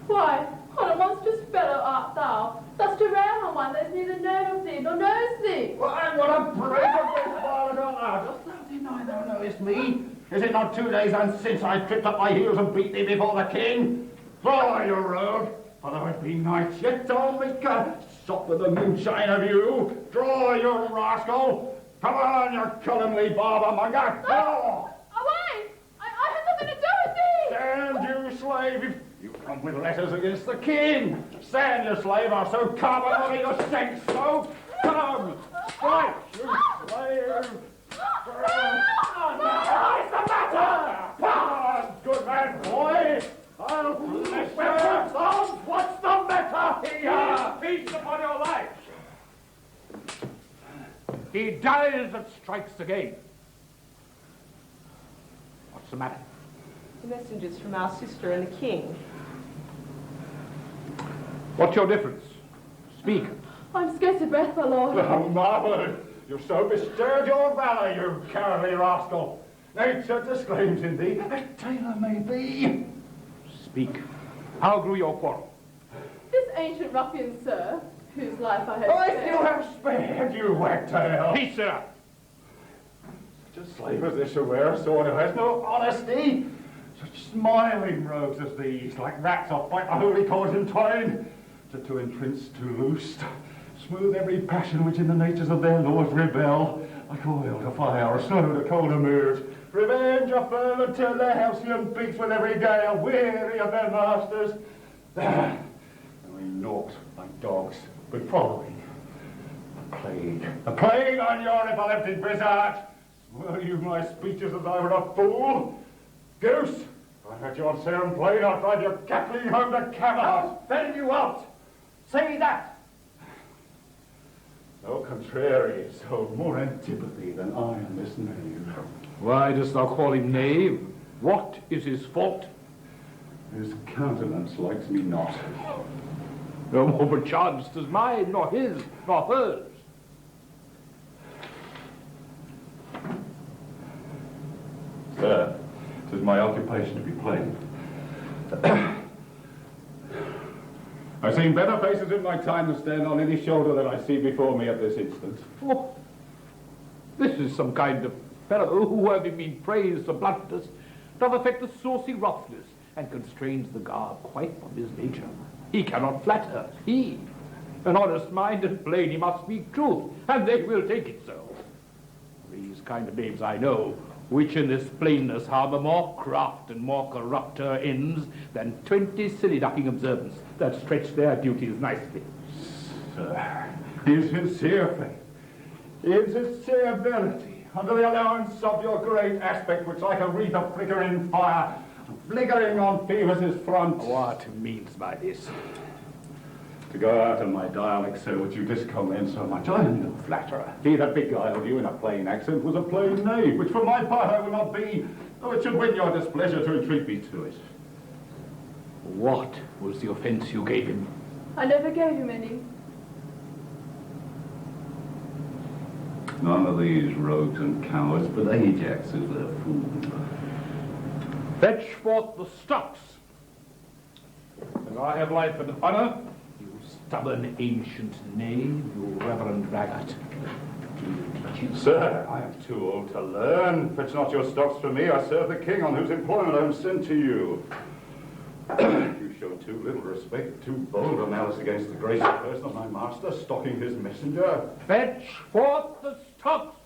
Why, what a monstrous fellow art thou, thus to rail on one that is neither known of thee nor knows thee. Why, what a break of this violet honor! Dost thou deny thou knowest me? Is it not 2 days since I tripped up my heels and beat thee before the king? Fly, you rogue! For though it be night, yet all me can soften the moonshine of you. Draw, you rascal! Come on, you cullingly barber-monger! No! Away! I have nothing to do with thee! Stand, you slave! If you come with letters against the king! Stand, you slave, or so carbon your sense so! Come! Strike, you slave! What's the matter? Come on, good man, boy! I'll bless your thumbs! What's the matter here? Feast upon your life! He dies that strikes again. What's the matter? The messengers from our sister and the king. What's your difference? Speak. I'm scarce of breath, my lord. Oh, marvellous! You've so bestirred your valour, you cowardly rascal. Nature disclaims in thee a tailor may be. Speak. How grew your quarrel? This ancient ruffian, sir, whose life I had Oh, if spared. you have spared, you wagtail! Peace, sir! Such a slave as this who wear a sword who has no honesty! Such smiling rogues as these, like rats off fight the holy cause in twain, to entrince, to loose, smooth every passion which in the natures of their lords rebel, like oil to fire, or snow to colder moods. Revenge are firm and turn their halcyon beaks with every gale, weary of their masters. Knowing naught like dogs, but following. A plague on your epileptic visage! Swell you my speeches as I were a fool? Goose, I had your serum plain, I'll drive your cackling home to Camelot. I'll fend you out! Say that! No contrary, so more antipathy than I am this knave. Why dost thou call him knave? What is his fault? His countenance likes me not. No more perchance does mine, nor his, nor hers. Sir, 'tis my occupation to be plain. I've seen better faces in my time to stand on any shoulder than I see before me at this instant. Oh, this is some kind of fellow who, having been praised for bluntness, doth affect a saucy roughness, and constrains the garb quite from his nature. He cannot flatter, he, An honest mind and plain he must speak truth, and they will take it so. These kind of names I know, which in this plainness harbour more craft and more corrupter ends than 20 silly ducking observants that stretch their duties nicely. Sir, in sincere faith, in sincere ability, under the allowance of your great aspect, which like a wreath of flickering fire, flickering on Phoebus's front. What means by this? To go out of my dialect, sir, which you discommend so much, I am no flatterer. He that beguiled you in a plain accent was a plain knave, which for my part I will not be, though it should win your displeasure to entreat me to it. What was the offence you gave him? I never gave him any. None of these rogues and cowards, but Ajax is their fool. Fetch forth the stocks. And I have life and honour. You stubborn ancient knave, you reverend braggart. Sir, I am too old to learn. Fetch not your stocks for me. I serve the king on whose employment I am sent to you. You show too little respect, too bold a malice against the gracious person of my master, stalking his messenger. Fetch forth the stocks.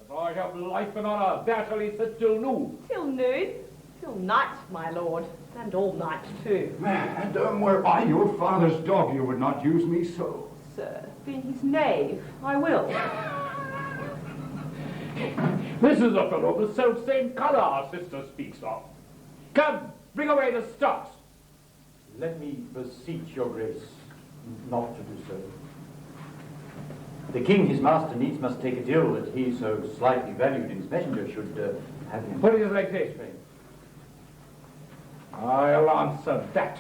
As I have life and honour, that shall he sit till noon. Till noon? Till night, my lord, and all night too. Madam, were I your father's dog, you would not use me so. Sir, being his knave, I will. This is the fellow of the self-same colour our sister speaks of. Come, bring away the stocks. Let me beseech your grace not to do so. The king, his master, needs must take it ill that he, so slightly valued in his messenger, should have him. Put it like this, friend. I'll answer that.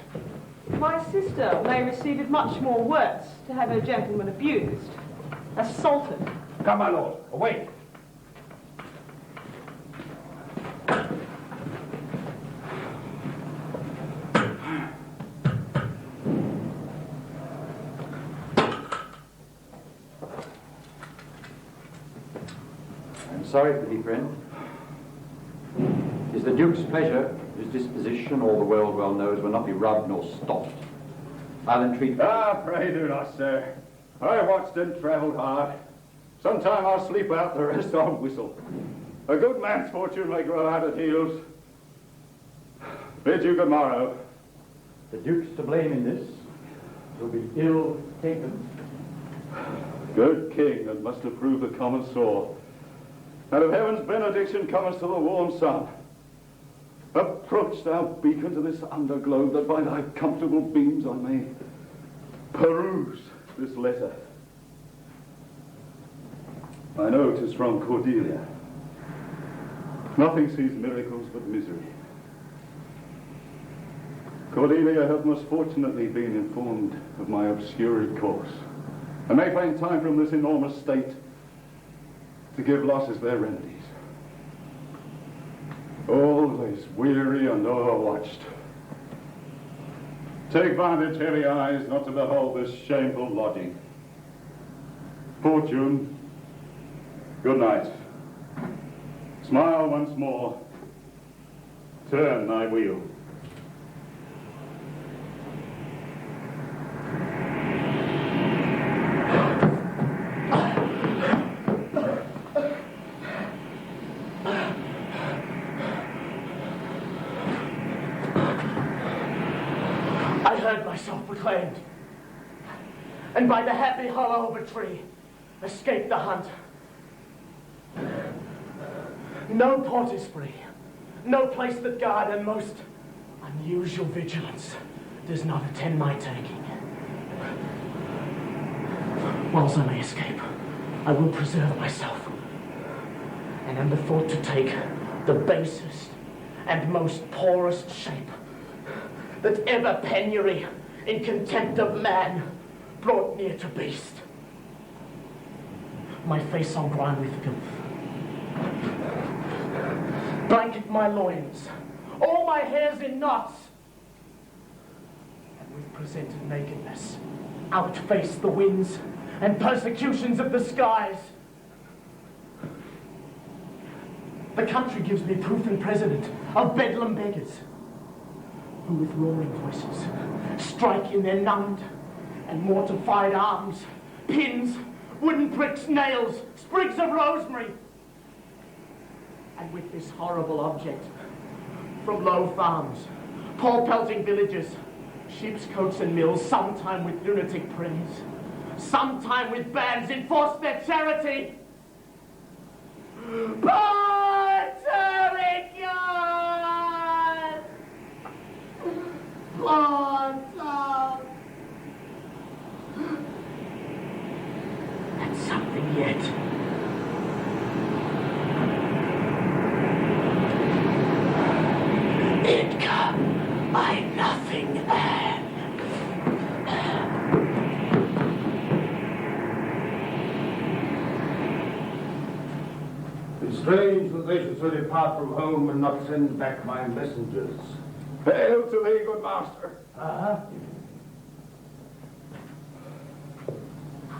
My sister may receive it much more worse to have her gentleman abused, assaulted. Come, my lord, away. I'm sorry for thee, friend. Is the Duke's pleasure, his disposition, all the world well knows, will not be rubbed nor stopped. I'll entreat... Pray do not, sir. I watched and travelled hard. Sometime I'll sleep out, the rest I'll whistle. A good man's fortune may grow out at heels. Bid you good morrow. The Duke's to blame in this. Will be ill taken. Good king that must approve the common sore. Out of heaven's benediction comest to the warm sun. Approach, thou beacon, to this underglow, that by thy comfortable beams I may peruse this letter. I know 'tis from Cordelia. Nothing sees miracles but misery. Cordelia hath most fortunately been informed of my obscured course, and may find time from this enormous state to give losses their remedies. Always weary and overwatched. Take vantage, heavy eyes, not to behold this shameful lodging. Fortune, good night. Smile once more. Turn thy wheel. Myself proclaimed, and by the happy hollow of a tree escaped the hunt. No port is free, no place that guard and most unusual vigilance does not attend my taking. Whilst I may escape, I will preserve myself, and am bethought to take the basest and most poorest shape that ever penury in contempt of man brought near to beast. My face I'll grind with filth, blanket my loins, all my hairs in knots, and with presented nakedness outface the winds and persecutions of the skies. The country gives me proof and precedent of bedlam beggars, who with roaring voices strike in their numbed and mortified arms, pins, wooden bricks, nails, sprigs of rosemary. And with this horrible object, from low farms, poor pelting villages, sheep's coats and mills, sometime with lunatic prayers, sometime with bands enforce their charity. Puerto Rican! Puerto! And something yet. Edgar, I'm nothing, Anne. It's strange that they should so depart from home and not send back my messengers. Hail to thee, good master.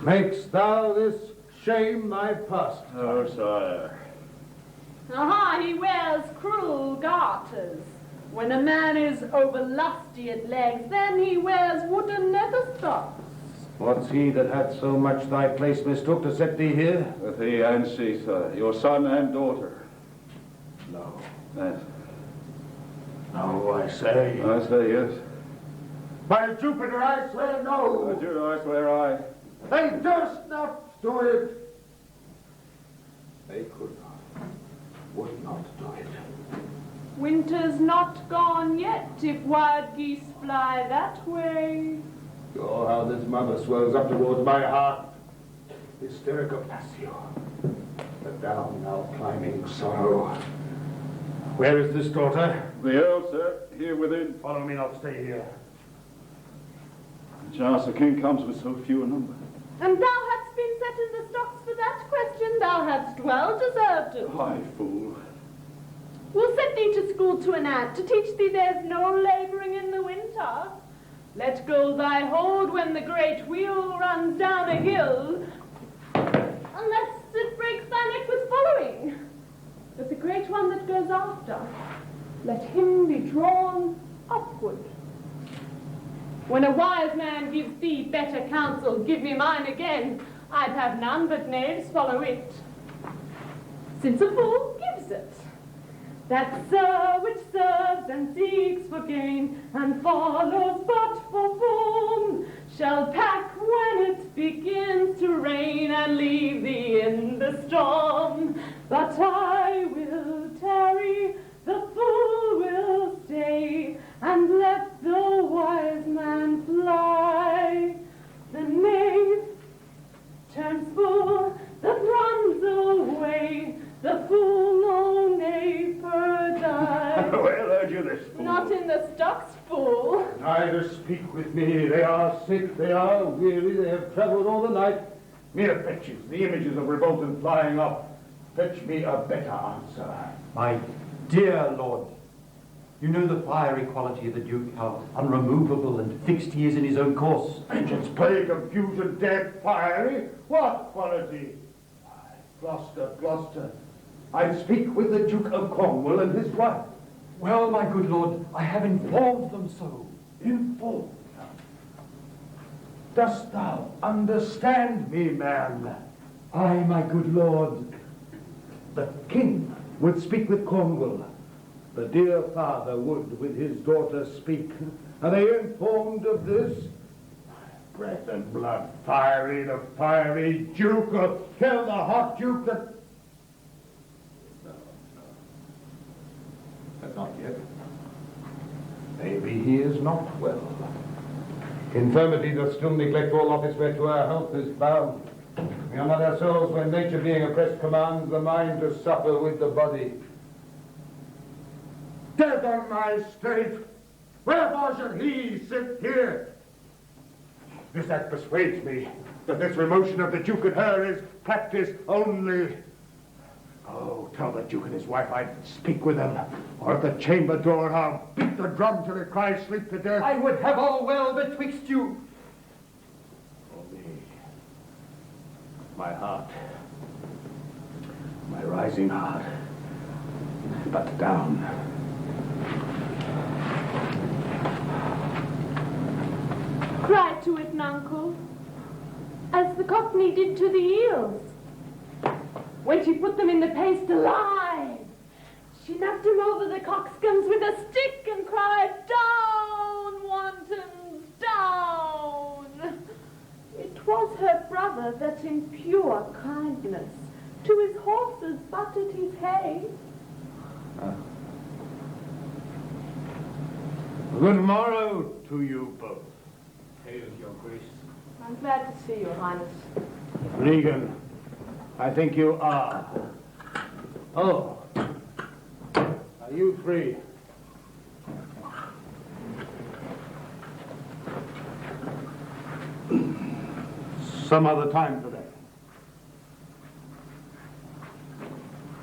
Makest thou this shame thy pastime? Oh, sire. Aha, he wears cruel garters. When a man is over lusty at legs, then he wears wooden nether stocks. What's he that hath so much thy place mistook to set thee here? With thee and she, sir, your son and daughter. No. Yes. No, I say. I say yes. By Jupiter, I swear no. By Jupiter, I swear I. They durst not do it. They could not, would not do it. Winter's not gone yet, if wild geese fly that way. Oh, how this mother swells up towards my heart. Hysterica passio. The down now climbing sorrow. Where is this daughter? The Earl, sir, here within. Follow me, not stay here. Chance the king comes with so few a number. And thou hadst been set in the stocks for that question, thou hadst well deserved it. Why, fool. We'll set thee to school to an ad, to teach thee there's no labouring in the winter. Let go thy hold when the great wheel runs down a hill, unless it breaks thy neck with following. But the great one that goes after, let him be drawn upward. When a wise man gives thee better counsel, give me mine again. I'd have none but knaves follow it. Since a fool gives it, that sir which serves and seeks for gain, and follows but for form, shall pack when it begins to rain, and leave thee in the storm. But I will tarry, the fool will stay, and let the wise man fly. The knave turns fool, that runs away, the fool no knave per die. Where heard you this, fool? Not in the stocks, fool. Neither speak with me. They are sick, they are weary, they have travelled all the night. Mere fetches, the images of revolt and flying up. Fetch me a better answer. My dear lord, you know the fiery quality of the Duke, how unremovable and fixed he is in his own course. Vengeance, plague, confusion, death, fiery? What quality? Why, Gloucester, I speak with the Duke of Cornwall and his wife. Well, my good lord, I have informed them so. Informed them? Dost thou understand me, man? Aye, my good lord. The king would speak with Cornwall. The dear father would with his daughter speak. Are they informed of this? Breath and blood, fiery, the fiery Duke, or kill the hot Duke that... No. Not yet. Maybe he is not well. Infirmity doth still neglect all office whereto our health is bound. We are not ourselves when nature being oppressed commands the mind to suffer with the body. Death on my state! Wherefore should he sit here? This act persuades me that this remotion of the Duke and her is practice only. Oh, tell the Duke and his wife I'd speak with them, or at the chamber door I'll beat the drum till it cries sleep to death. I would have all well betwixt you. Only my heart, my rising heart, but down. Cried to it, nuncle, as the cockney did to the eels. When she put them in the paste alive, she knocked him over the coxcombs with a stick and cried, "Down, wantons, down!" It was her brother that in pure kindness to his horses buttered his hay. Good morrow to you both. Hail, Your Grace. I'm glad to see Your Highness. Regan, I think you are. Oh. Are you free? Some other time today.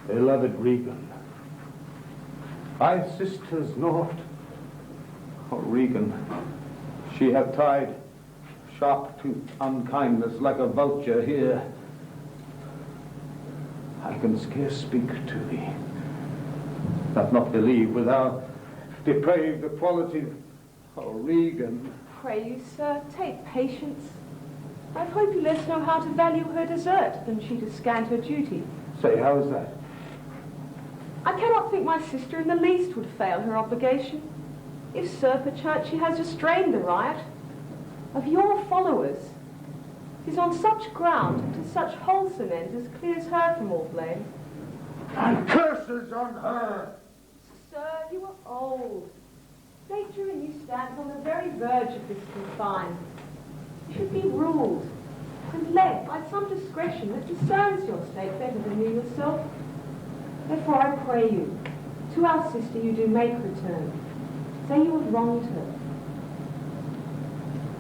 Beloved Regan, my sister's naught. Oh, Regan, she hath tied sharp-toothed unkindness like a vulture here. I can scarce speak to thee, doth not believe with our depraved equality. Oh, Regan. Pray you, sir, take patience. I hope you less know how to value her desert than she to scant her duty. Say, how is that? I cannot think my sister in the least would fail her obligation. If, sir, perchance she has restrained the riot of your followers, 'tis on such ground and to such wholesome end as clears her from all blame. And curses on her! Sir, you are old. Nature in you stands on the very verge of this confine. You should be ruled and led by some discretion that discerns your state better than you yourself. Therefore I pray you, to our sister you do make return. Say you have wronged her.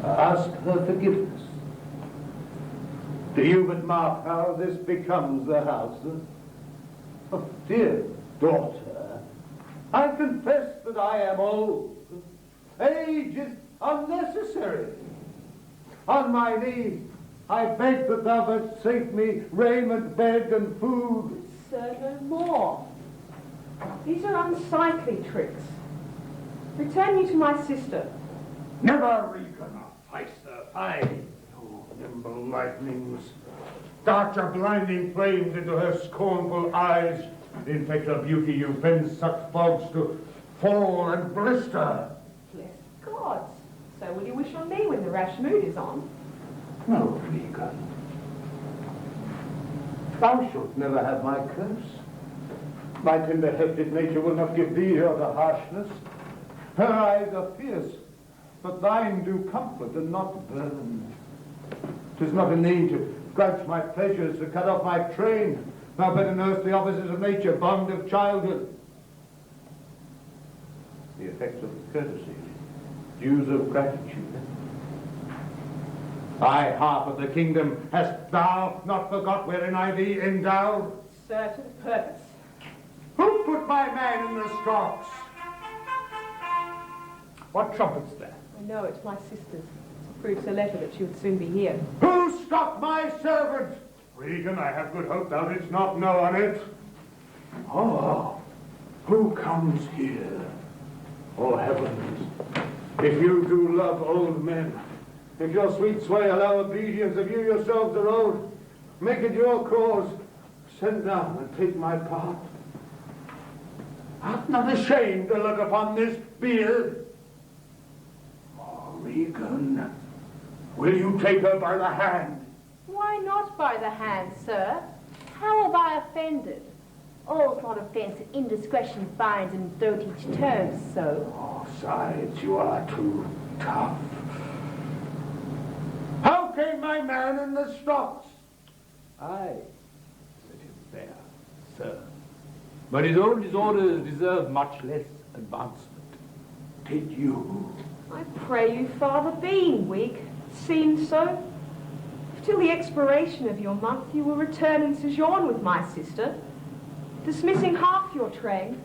Ask her forgiveness. Do you but mark how this becomes the house? Oh, dear daughter, I confess that I am old. Age is unnecessary. On my knee, I beg that thou vouchsafe me raiment, bed, and food. Sir, no more. These are unsightly tricks. Return you to my sister. Never, Regan. Fight, sir, fight. Oh, nimble lightnings. Dart your blinding flames into her scornful eyes. Infect her beauty, you fen-sucked fogs, to fall and blister. Bless gods. So will you wish on me when the rash mood is on? No, Regan. Thou shalt never have my curse. My tender-hefted nature will not give thee her the harshness. Her eyes are fierce, but thine do comfort and not burn. 'Tis not in thee to grudge my pleasures, to cut off my train. Thou better knowest the offices of nature, bond of childhood. The effects of courtesy, dues of gratitude. Thy half of the kingdom hast thou not forgot wherein I thee endowed? Sir, to the purpose. Who put my man in the stocks? What trumpet's there? I know it's my sister's. It proves her letter that she would soon be here. Who stopped my servant? Regan, I have good hope thou didst not know on it. Oh, who comes here? Oh, heavens, if you do love old men, if your sweet sway allow obedience, if you yourselves are old, make it your cause. Send down and take my part. Art not ashamed to look upon this beard? Oh, Regan, will you take her by the hand? Why not by the hand, sir? How have I offended? All's not offence that indiscretion finds and doth each turn so. Oh, sides, you are too tough. How came my man in the stocks? I set him there, sir. But his own disorders deserve much less advancement. Did you? I pray you, Father, being weak, seemed so. If till the expiration of your month you will return and sojourn with my sister, dismissing half your train,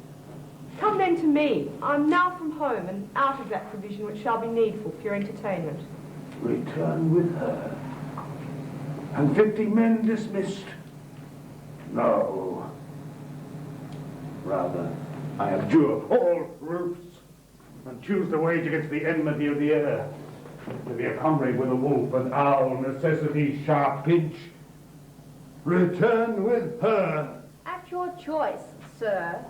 come then to me. I'm now from home and out of that provision which shall be needful for your entertainment. Return with her. And 50 men dismissed? No. Rather, I abjure all roofs and choose the wage against the enmity of the air. To be a comrade with a wolf and owl, necessity's sharp pinch. Return with her. At your choice, sir.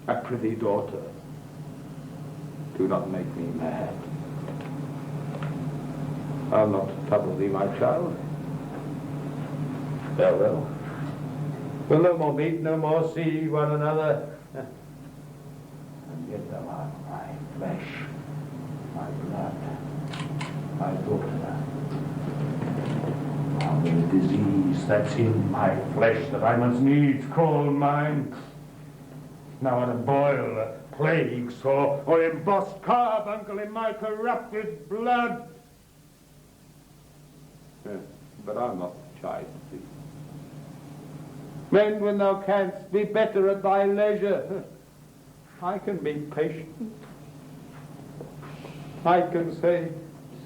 I prithee, daughter, do not make me mad. I'll not trouble thee, my child. Farewell. We'll no more meet, no more see one another. And yet thou art my flesh, my blood, my daughter. Now the disease that's in my flesh that I must needs call mine. Now on a boil, a plague sore, or embossed carbuncle in my corrupted blood. But I'll not chide thee. Mend when thou canst, be better at thy leisure. I can be patient. I can say,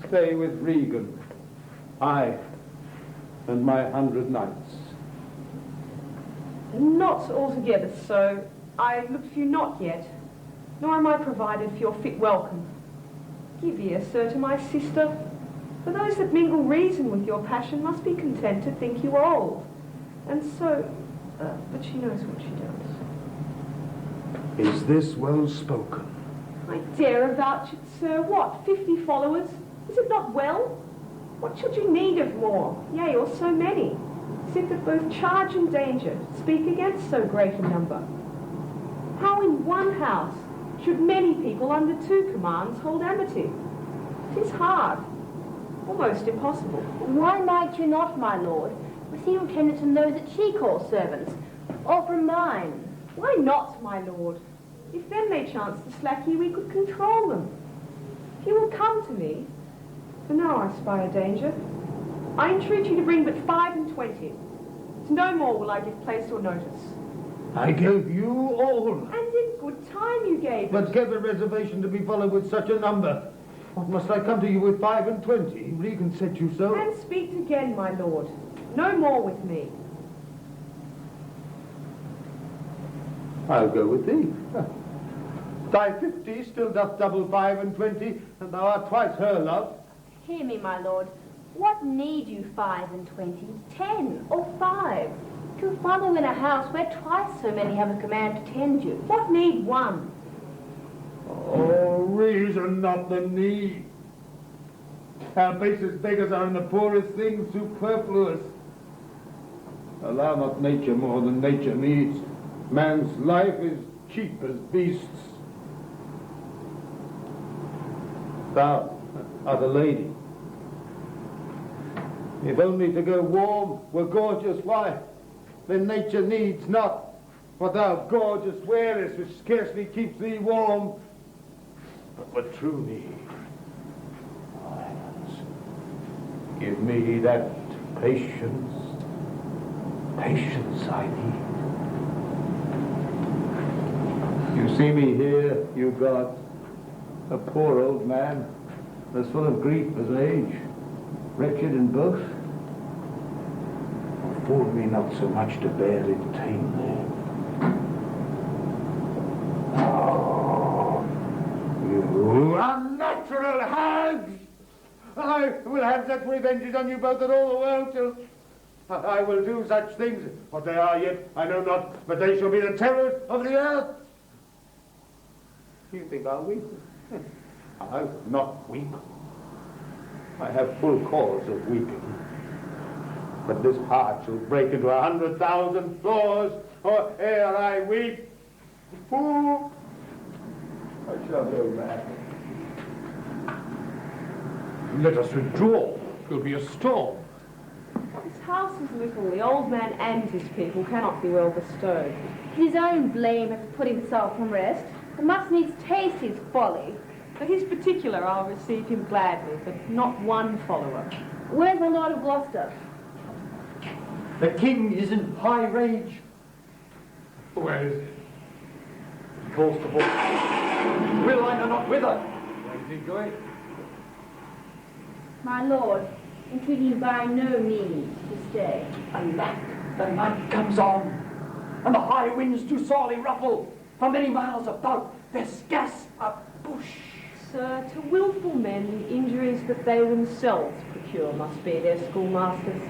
stay with Regan. I and my 100 knights. Not altogether so. I look for you not yet, nor am I provided for your fit welcome. Give ear, sir, to my sister. For those that mingle reason with your passion must be content to think you old. And so, but she knows what she does. Is this well spoken? I dare avouch it, sir. What, 50 followers? Is it not well? What should you need of more, yea, or so many? Sit that both charge and danger speak against so great a number. How in one house should many people under 2 commands hold amity? 'Tis hard, almost impossible. Why might you not, my lord, receive attendance from those that she calls servants, or from mine? Why not, my lord? If then they chance to slack ye, we could control them. If you will come to me, for now I spy a danger, I entreat you to bring but 5 and 20. To no more will I give place or notice. I gave you all. And in good time you gave it. But gave a reservation to be followed with such a number. What must I come to you with 5 and 20? Regan said you so. And speak again, my lord. No more with me. I'll go with thee. Thy 50 still doth double 5 and 20, and thou art twice her love. Hear me, my lord. What need you 5 and 20, 10 or 5? To follow in a house where twice so many have a command to tend you. What need 1? Oh, reason not the need. Our basest beggars are in the poorest things superfluous. Allow not nature more than nature needs. Man's life is cheap as beasts. Thou art a lady. If only to go warm were gorgeous wife, then nature needs not what thou gorgeous wearest, which scarcely keeps thee warm, but what true need. Oh, heavens, give me that patience I need. You see me here, you God, a poor old man, as full of grief as age, wretched in both. Fool me not so much to bear it tamely. Oh, you unnatural hags! I will have such revenges on you both that all the world till I will do such things. What they are yet, I know not, but they shall be the terrors of the earth. You think I'll weep? I'll not weep. I have full cause of weeping. But this heart shall break into 100,000 flaws, or ere I weep. Fool! I shall go mad. Let us withdraw. It will be a storm. This house is little. The old man and his people cannot be well bestowed. His own blame hath put himself from rest, and must needs taste his folly. For his particular I'll receive him gladly, but not 1 follower. Where's my Lord of Gloucester? The king is in high rage. Where is he? He calls to horse. Will I know not whither? Where is he going? My lord, entreating by no means to stay. Alack, the night comes on, and the high winds do sorely ruffle. For many miles about, there's scarce a bush. sir, to wilful men the injuries that they themselves procure must be their schoolmasters.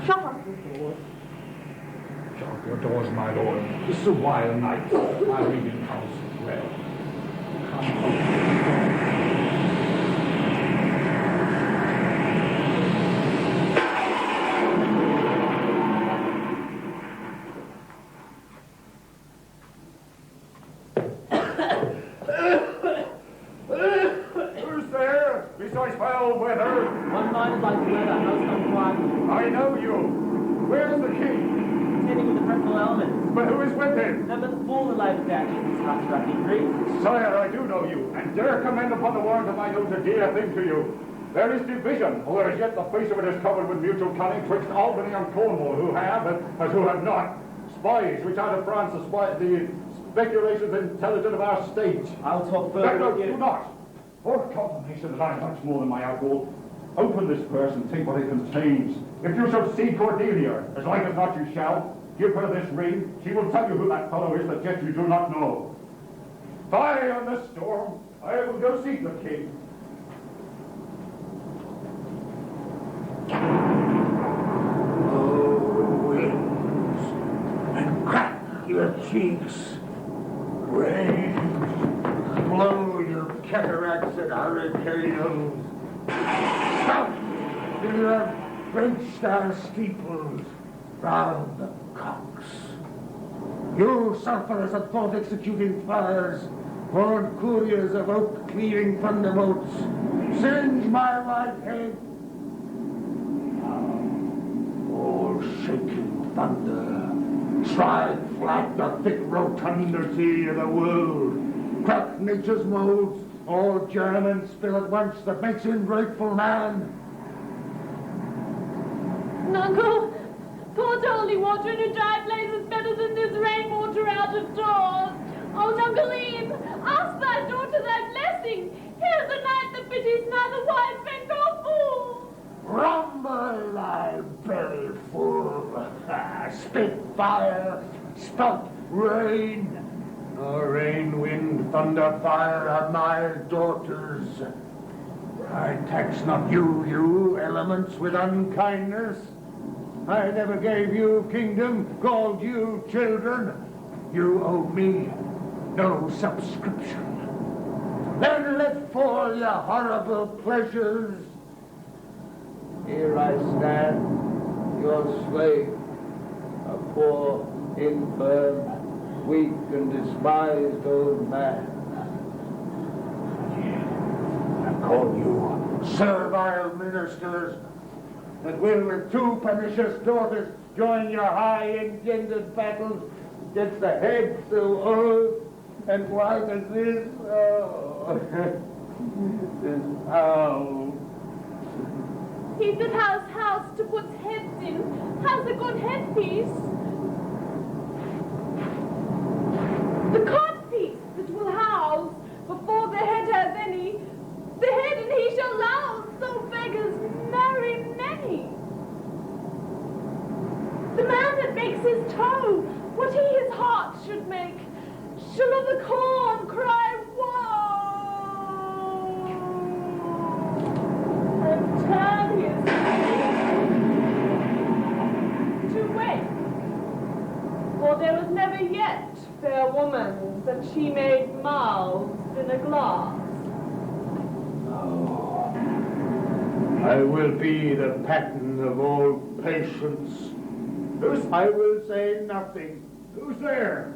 Shut up the doors. Shut up your doors, my lord. This is a wild night. My reading house as well. Who's there? Besides foul weather. One night is like the weather, no sun quiet. I know you. Where's the king? Contending with the fretful elements. But who is with him? None but the fool that lies action, this hot striking grief. Sire, I do know you, and dare commend upon the warrant of my note a dear thing to you. There is division, although as yet the face of it is covered with mutual cunning twixt Albany and Cornwall, who have, and who have not. Spies, which out of France the speculations intelligent of our state. I'll talk further. No, do not. For confirmation that I am much more than my outward. Open this purse and think what it contains. If you shall see Cordelia, as like as not you shall, give her this ring. She will tell you who that fellow is that yet you do not know. Fie on the storm. I will go seek the king. Oh, winds, and crack your cheeks. Rain, blow your cataracts and hurricanes. Shout in your French star steeples round the cocks. You sulphurous and thought-executing fires, horned couriers of oak-cleaving thunderbolts, singe my right head. All shaking thunder, strike flat the thick rotundity of the world, crack nature's molds, all germ and spill at once that makes him grateful man. Uncle, poured holy water in a dry place is better than this rainwater out of doors. Oh, Uncle Eve, ask thy daughter thy blessing. Here's a night that pities neither wise man nor fool. Rumble thy belly full, spit fire, spout rain. Rain, wind, thunder, fire are my daughters. I tax not you elements, with unkindness. I never gave you kingdom, called you children. You owe me no subscription. Then let fall your horrible pleasures. Here I stand, your slave, a poor, infirm, weak and despised old man. I call you servile ministers that will with two pernicious daughters join your high-engendered battles against the head so old and white as this. Oh, this house. He that has house to put heads in has a good headpiece. The codpiece that will house, before the head has any, the head and he shall louse, so beggars marry many. The man that makes his toe, what he his heart should make, shall of the corn cry woe, and turn his face to wait. For there was never yet fair woman that she made mouths in a glass. Oh, I will be the pattern of all patience. I will say nothing. Who's there?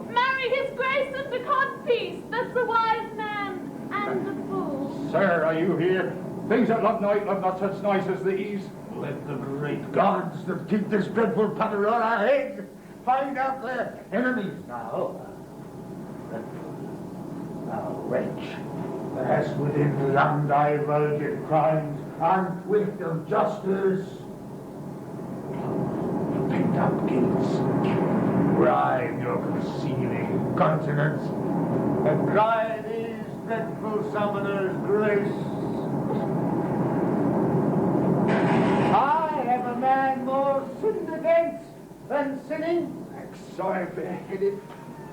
Marry his grace and the codpiece, that's the wise man and the fool. Sir, are you here? Things at love night are not such nice as these. Let the great gods that keep this dreadful putter on our head find out their enemies now. Thou wretch, as within the undivulged crimes and swift of justice, picked up guilts, bribe your concealing continents, and cry these dreadful summoners grace. I am a man more sinned against than sinning. Exile bareheaded.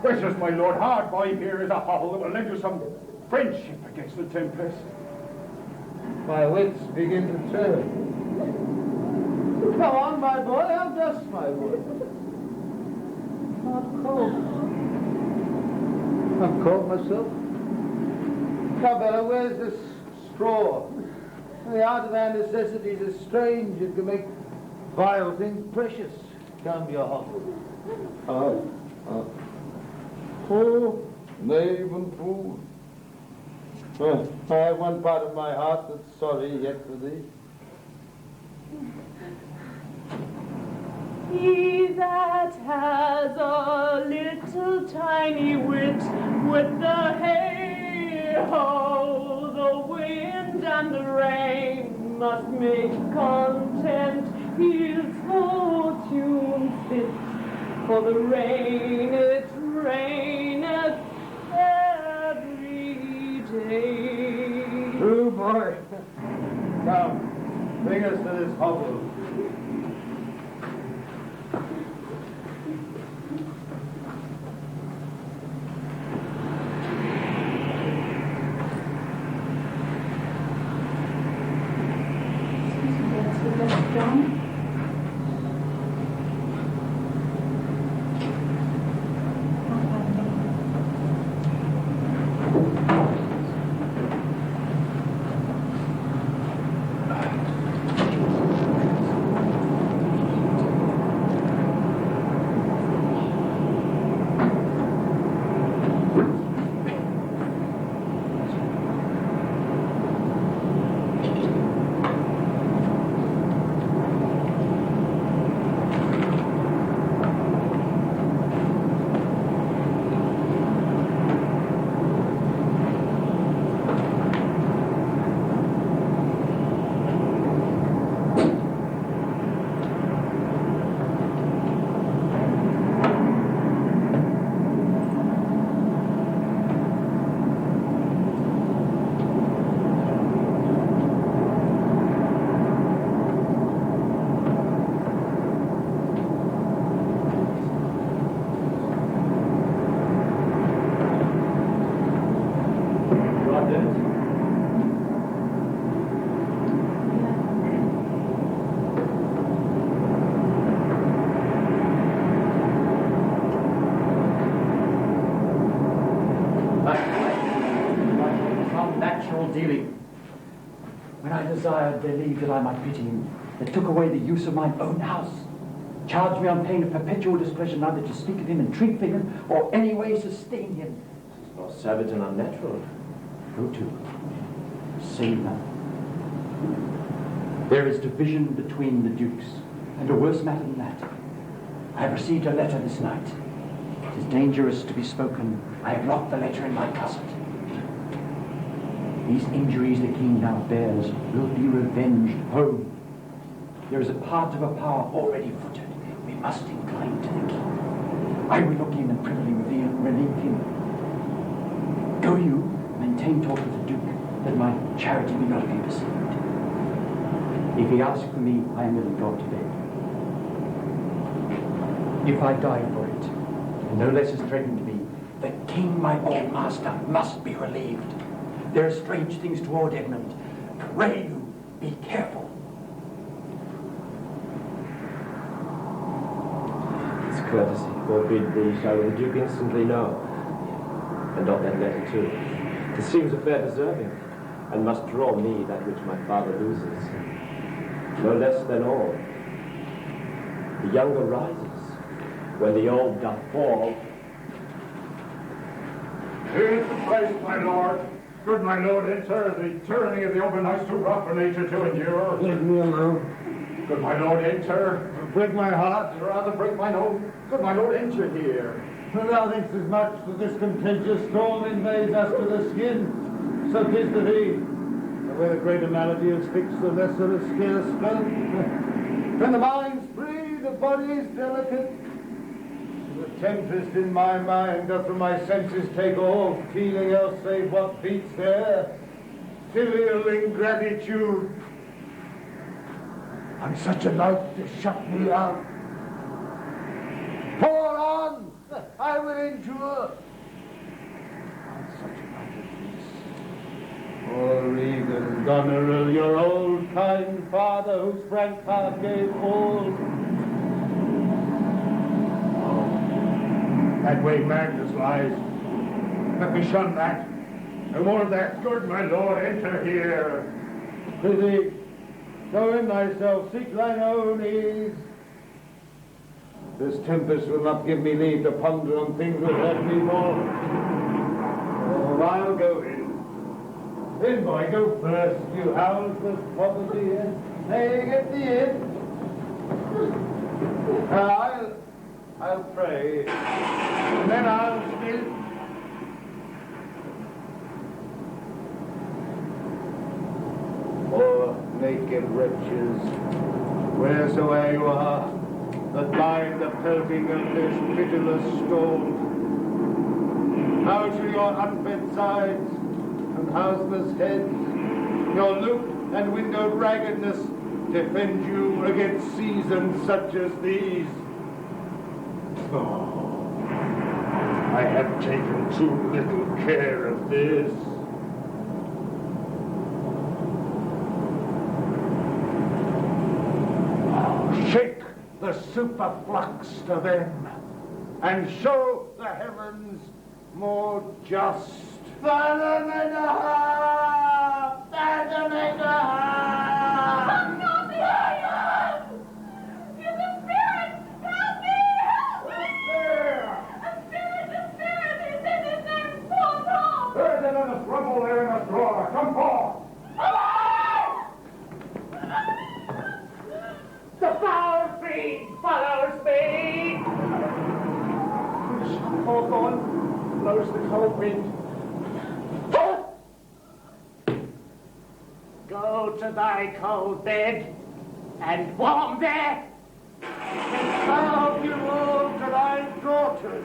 Gracious, my lord, hard by here is a hovel that will lend you some friendship against the tempest. My wits begin to turn. Come on, my boy, I'll dust my wood. Not cold. I'm cold myself. Now, Bella, where's this straw? The art of our necessities is strange. It can make vile things precious. Come, you're hot. Oh, knave and fool. I have one part of my heart that's sorry yet for thee. He that has a little tiny wit with the hay-ho, the wind and the rain must make content his fortune fit. For the rain, it raineth every day. True, boy. Come, bring us to this hovel. Desired their leave that I might pity him, that took away the use of mine own house, charged me on pain of perpetual displeasure neither to speak of him and treat for him, or any way sustain him. It's most savage and unnatural. Go to. Say nothing. There is division between the dukes, and a worse matter than that. I have received a letter this night. It is dangerous to be spoken. I have locked the letter in my closet. These injuries the king now bears will be revenged home. There is a part of a power already footed. We must incline to the king. I will look in and privily relieve him. Go you, maintain talk with the duke, that my charity may not be perceived. If he asks for me, I am willing to go to bed. If I die for it, and no less is threatened to me, the king, my old master, must be relieved. There are strange things toward Edmund. Pray you, be careful. His courtesy forbid thee shall the Duke instantly know. And not that letter too. It seems a fair deserving, and must draw me that which my father loses. No less than all. The younger rises, when the old doth fall. Here's the place, my lord. Good my lord, enter. The tyranny of the overnight too rough for nature to endure. Leave me alone. Good my lord, enter. Break my heart. Rather break mine own. Good my lord, enter here. Thou thinkst as much that this contentious storm invades us to the skin. So 'tis to thee. And where the greater malady is fixed, the lesser is scarce felt. When the mind's free, the body is delicate. The tempest in my mind doth from my senses take all feeling else save what beats there. Filial ingratitude. On such a night to shut me out. Pour on! I will endure. On such a night as this. Goneril, your old kind father, whose frank heart gave all. That way Magnus lies. Let me shun that. No more of that. Good, my lord, enter here. Prithee, show in thyself, seek thine own ease. This tempest will not give me leave to ponder on things which hurt me more. Oh, I'll go in. In, boy, go first, you houseless poverty. Hey, get thee in. I'll pray, and then I'll still. Oh, naked wretches, wheresoe'er you are, that mind the pelting of this pitiless storm. How shall your unfed sides and houseless heads, your looped and windowed raggedness, defend you against seasons such as these? Oh, I have taken too little care of this. Shake the superflux to them, and show the heavens more just. Fathom and a half! Fathom and a half! Come not here! You're the spirit! Help me! Help me! A spirit is in his name! Forth home! There's another trouble there in the drawer. Come forth! The foul fiend follows me! Hawthorne blows the cold wind. Go to thy cold bed and warm there. And thou give all to thy daughters.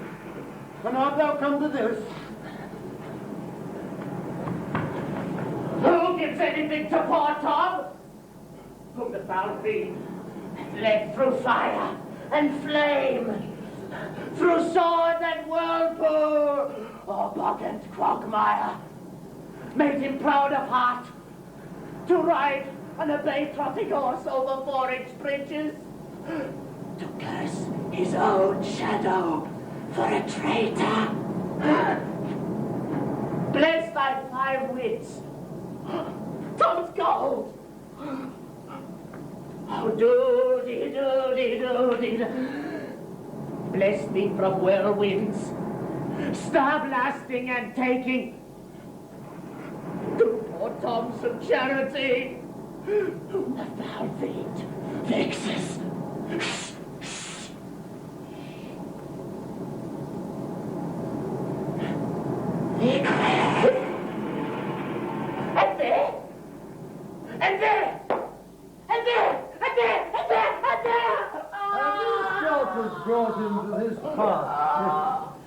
Cannot thou come to this? Who gives anything to poor Tom? Whom the foul fiend led through fire and flame, through sword and whirlpool, or bog and quagmire, made him proud of heart to ride on a bay-trotting horse over 4-inch bridges, to curse his own shadow for a traitor. Bless thy 5 wits, Tom's gold. Oh, do-dee-do-dee-do-dee-do. Bless thee from whirlwinds, star blasting and taking. Do poor Tom some charity, whom the foul fiend vexes. And there, and there, and there, and there, and there, and there! Shelters brought into this part.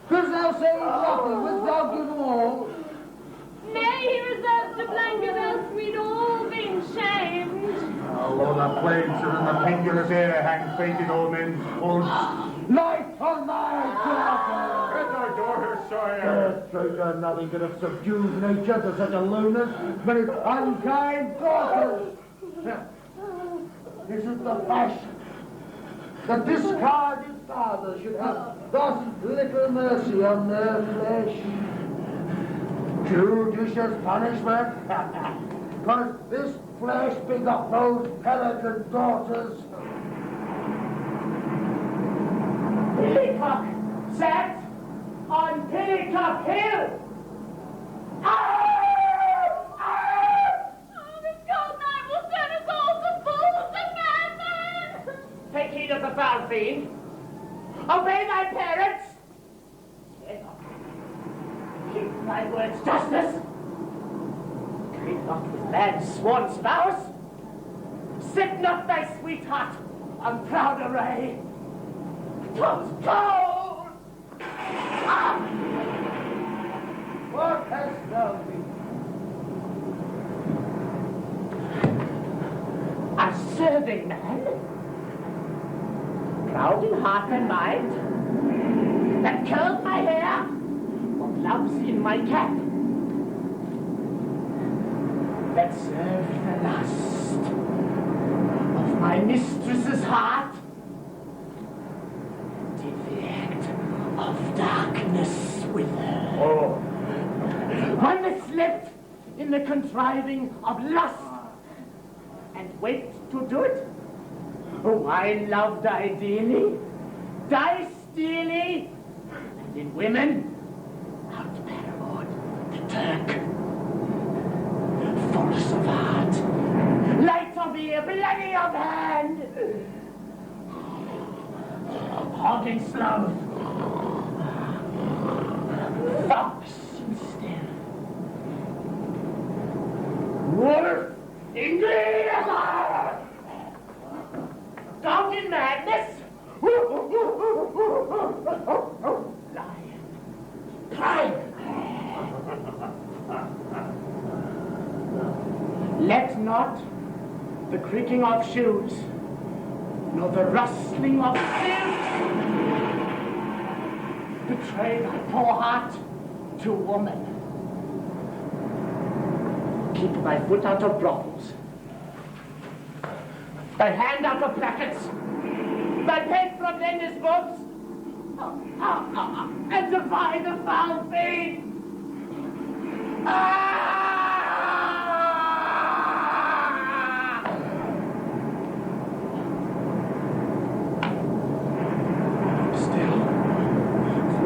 Couldst thou say nothing? Wouldst thou give them all? Nay, he reserves the blanket, else we'd all been shamed. Although the plagues are in the pendulous air hang fated old men's hoods. Light on thy daughter! Let our daughter, sire. Traitor, nothing could have subdued nature to such a lowness but its unkind daughters. This is the fashion. The discarded father should have thus little mercy on their flesh. Judicious punishment? Because this flesh begot those pelican daughters. Pillycock sat on Pillycock Hill. This cold night will turn us all to fools and madmen! Take heed of the foul fiend. Obey thy parents. Keep thy words justice. Drink not with man's sworn spouse. Set not thy sweetheart on proud array. Tom's cold! What hast thou been? A serving man, proud in heart and mind, that curls my hair, or gloves in my cap. that served the lust of my mistress's heart did the act of darkness with her. Oh. One that slept in the contriving of lust and went to do it. Oh, I loved I dearly, die steely, and in women out-paramored the Turk. False of heart, light of ear, bloody of hand, hogging slow, fox instead. Wolf in greed, dog in madness, lion, pride. Let not the creaking of shoes, nor the rustling of silks betray thy poor heart to woman. Keep thy foot out of brothels, thy hand out of plackets, thy pen from lenders' books, and defy the foul fiend.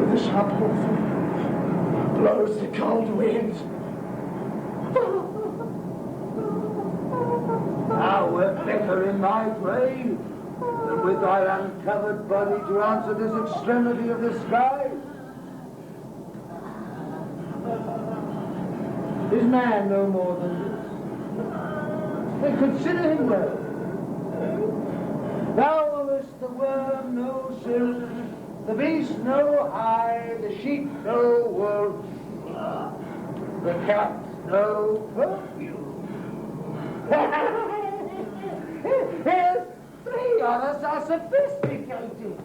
The sharp hawthorn blows the cold wind. Thou wert better in thy grave than with thy uncovered body to answer this extremity of the sky. Is man no more than this? Then consider him well. Thou wast the worm no silk, the beast no hide, the sheep no wool, the cat no perfume. Here, three of us are sophisticated.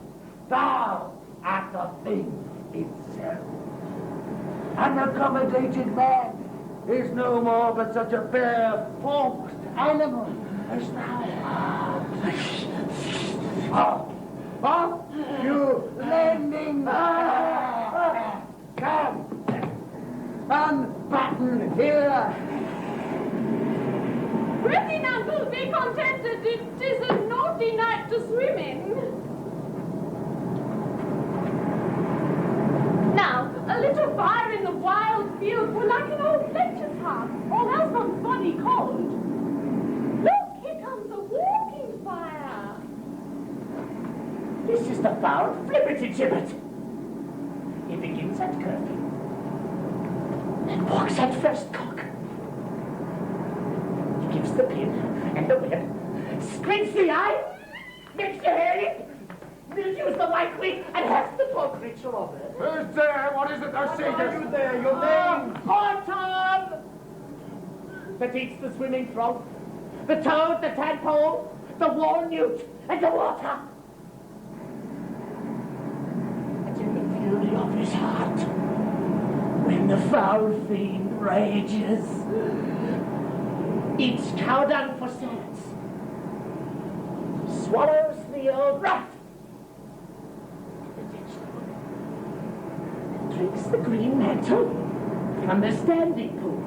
Thou art the thing itself. An accommodated man is no more but such a bare, forked animal as thou art. Oh, you lending! Come, unbutton here. Reckon, uncle, be contented. It is a naughty night to swim in. Now, a little fire in the wild field were like an old Fletcher's heart, or else one's body cold. Look, here comes a walking fire. This is the foul flippity-gibbet. He begins at curfew and walks at first cock. He gives the pin and the whip, squints the eye, makes the hair lip, mildews the white wing, and has the poor creature over. Who's there? What is it thou seekest? Are you there? Your name? Oh, Tom! That eats the swimming frog, the toad, the tadpole, the wall newt, and the water. In the fury of his heart, when the foul fiend rages, eats cow dung for salads, swallows the old rat, and drinks the green mantle from the standing pool.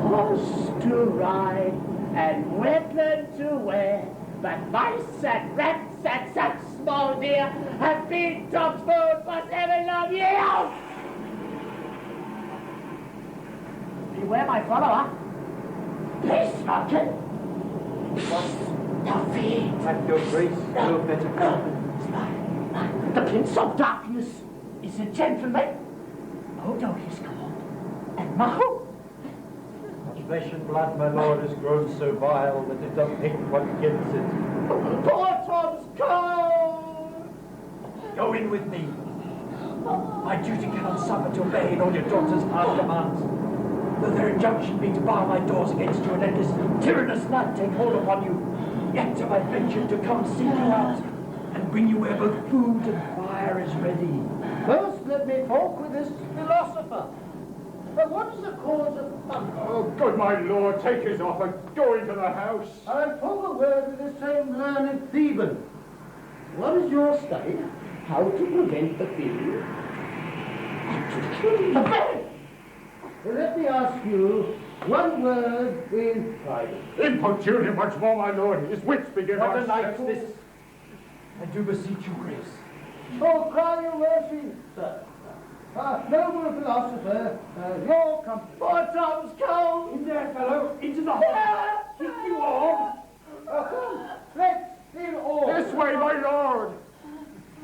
Horse to ride and weapon to wear, but mice and rats and such small deer have been dog food for 7 long years. Beware my follower. Please, Malkin. Now feed. At your grace, no better company. The Prince of Darkness is a gentleman. Odo he's called. And Maho. Flesh and blood, my lord, has grown so vile that it doth hate what gets it. Poor Tom's cold! Go in with me. My duty cannot suffer to obey in all your daughter's hard commands. Though their injunction be to bar my doors against you and let this tyrannous night take hold upon you, yet have I ventured to come seek you out and bring you where both food and fire is ready. First, let me talk with this philosopher. What is the cause of thunder? Oh, good my lord, take his offer. Go into the house. I'll talk a word with the same learned Theban. What is your study? How to prevent the fever? To kill the bed. Let me ask you one word in private. Importune him once more, my lord. His wits begin What to a night's this? I do beseech you, Grace. Oh, cry your mercy, sir. Noble philosopher, your company. Poor Tom's cold. In there, fellow. Into the hall. Keep you warm. Come, let's in order. This way, my lord.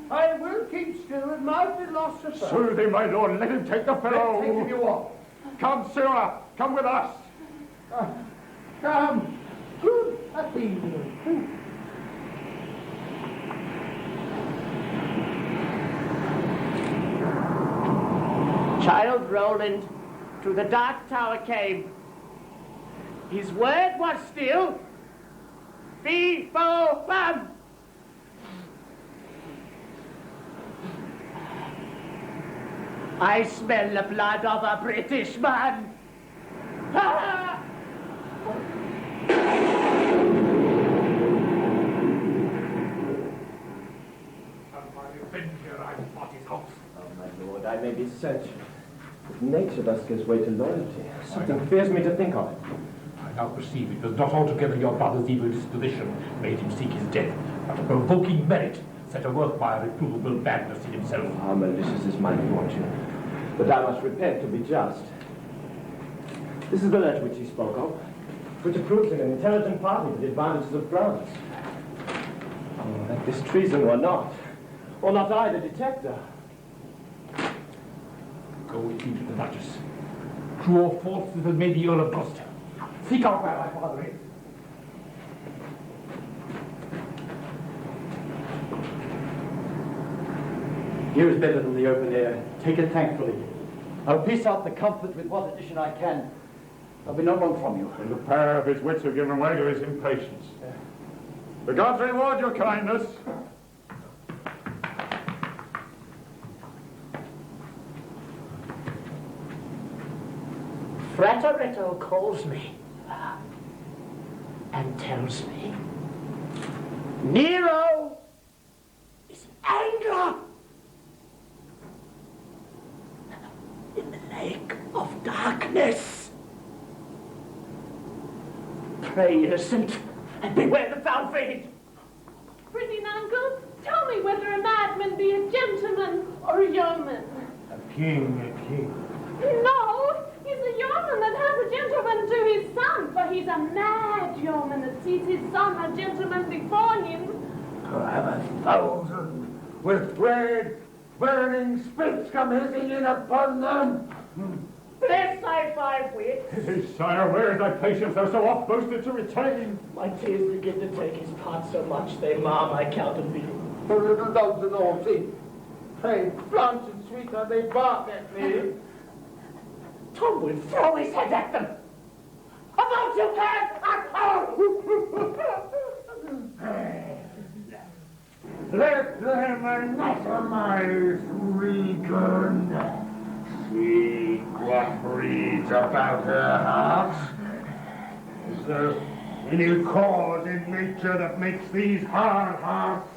I will keep still with my philosopher. Soothe him, my lord. Let him take the fellow. Let's take you off. Come, sirrah. Come with us. Come. Good Athenian. Child Roland to the dark tower came. His word was still, Fee, Fo, Fum. I smell the blood of a British man. Ha! My lord, I may be sent. But nature thus gives way to loyalty. Something fears me to think of it. I now perceive it was not altogether your brother's evil disposition made him seek his death, but a provoking merit set to work by a reprovable madness in himself. How malicious is my fortune. But I must repent to be just. This is the letter which he spoke of, which approves him an intelligent party to the advantages of France. Oh, that this treason or not I the detector. Go with me to the Duchess. True or false, this has made the Earl of Gloucester. Seek out where my father is. Here is better than the open air. Take it thankfully. I'll piece out the comfort with what addition I can. I'll be not long from you. And the power of his wits have given way to his impatience. The gods reward your kindness. Frateretto calls me and tells me Nero is angler in the lake of darkness. Pray, innocent, and beware the foul fate. Pretty uncle, tell me whether a madman be a gentleman or a yeoman. A king. No, he's a yeoman that has a gentleman to his son, for he's a mad yeoman that sees his son a gentleman before him. I have 1,000 with red, burning spits come hissing in upon them. Bless thy 5 wits. Sire, where is thy patience thou so oft boasted to retain? My tears begin to take his part so much they mar my counterfeit. The little dogs and all see. Pray, blanch and sweeter, they bark at me. Tom will throw his head at them. About you can! Let them anathemize Regan. See what reads about her heart. Is there any cause in nature that makes these hard hearts?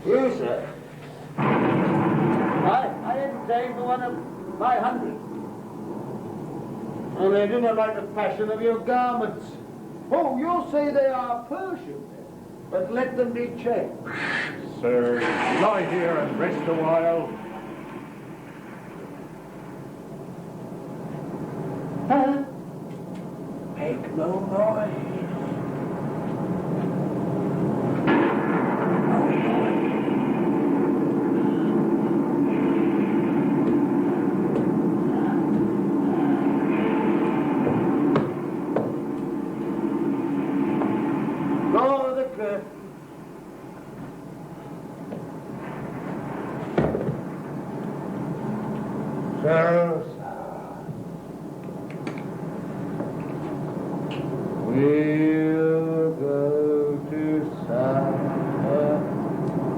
You, sir. I entertain for one of my 100. And I do not like the fashion of your garments. Oh, you'll say they are Persian, but let them be checked. Sir, lie here and rest a while. Make no noise. Draw the curtain. So, we'll go to supper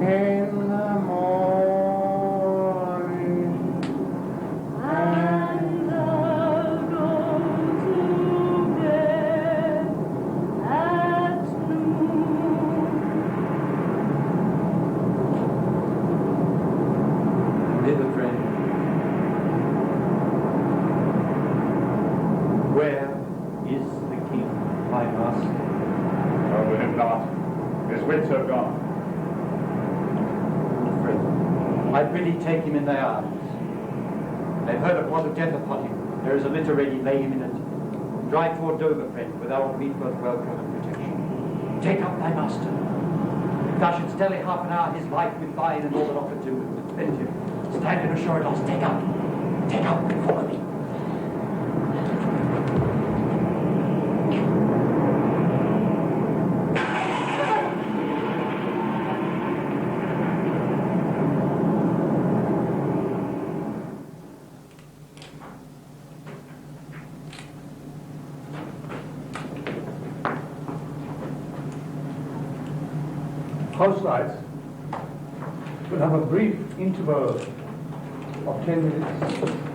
in the morning. I prithee take him in thy arms. I've heard a plot of death upon him. There is a litter ready, lay him in it. Drive toward Dover, friend, with our meet both welcome and protection. Take up thy master. If thou shouldst dally half an hour his life with thine and all that offered to defend him, stand in assured loss, take up and follow me. House lights. We'll have a brief interval of 10 minutes.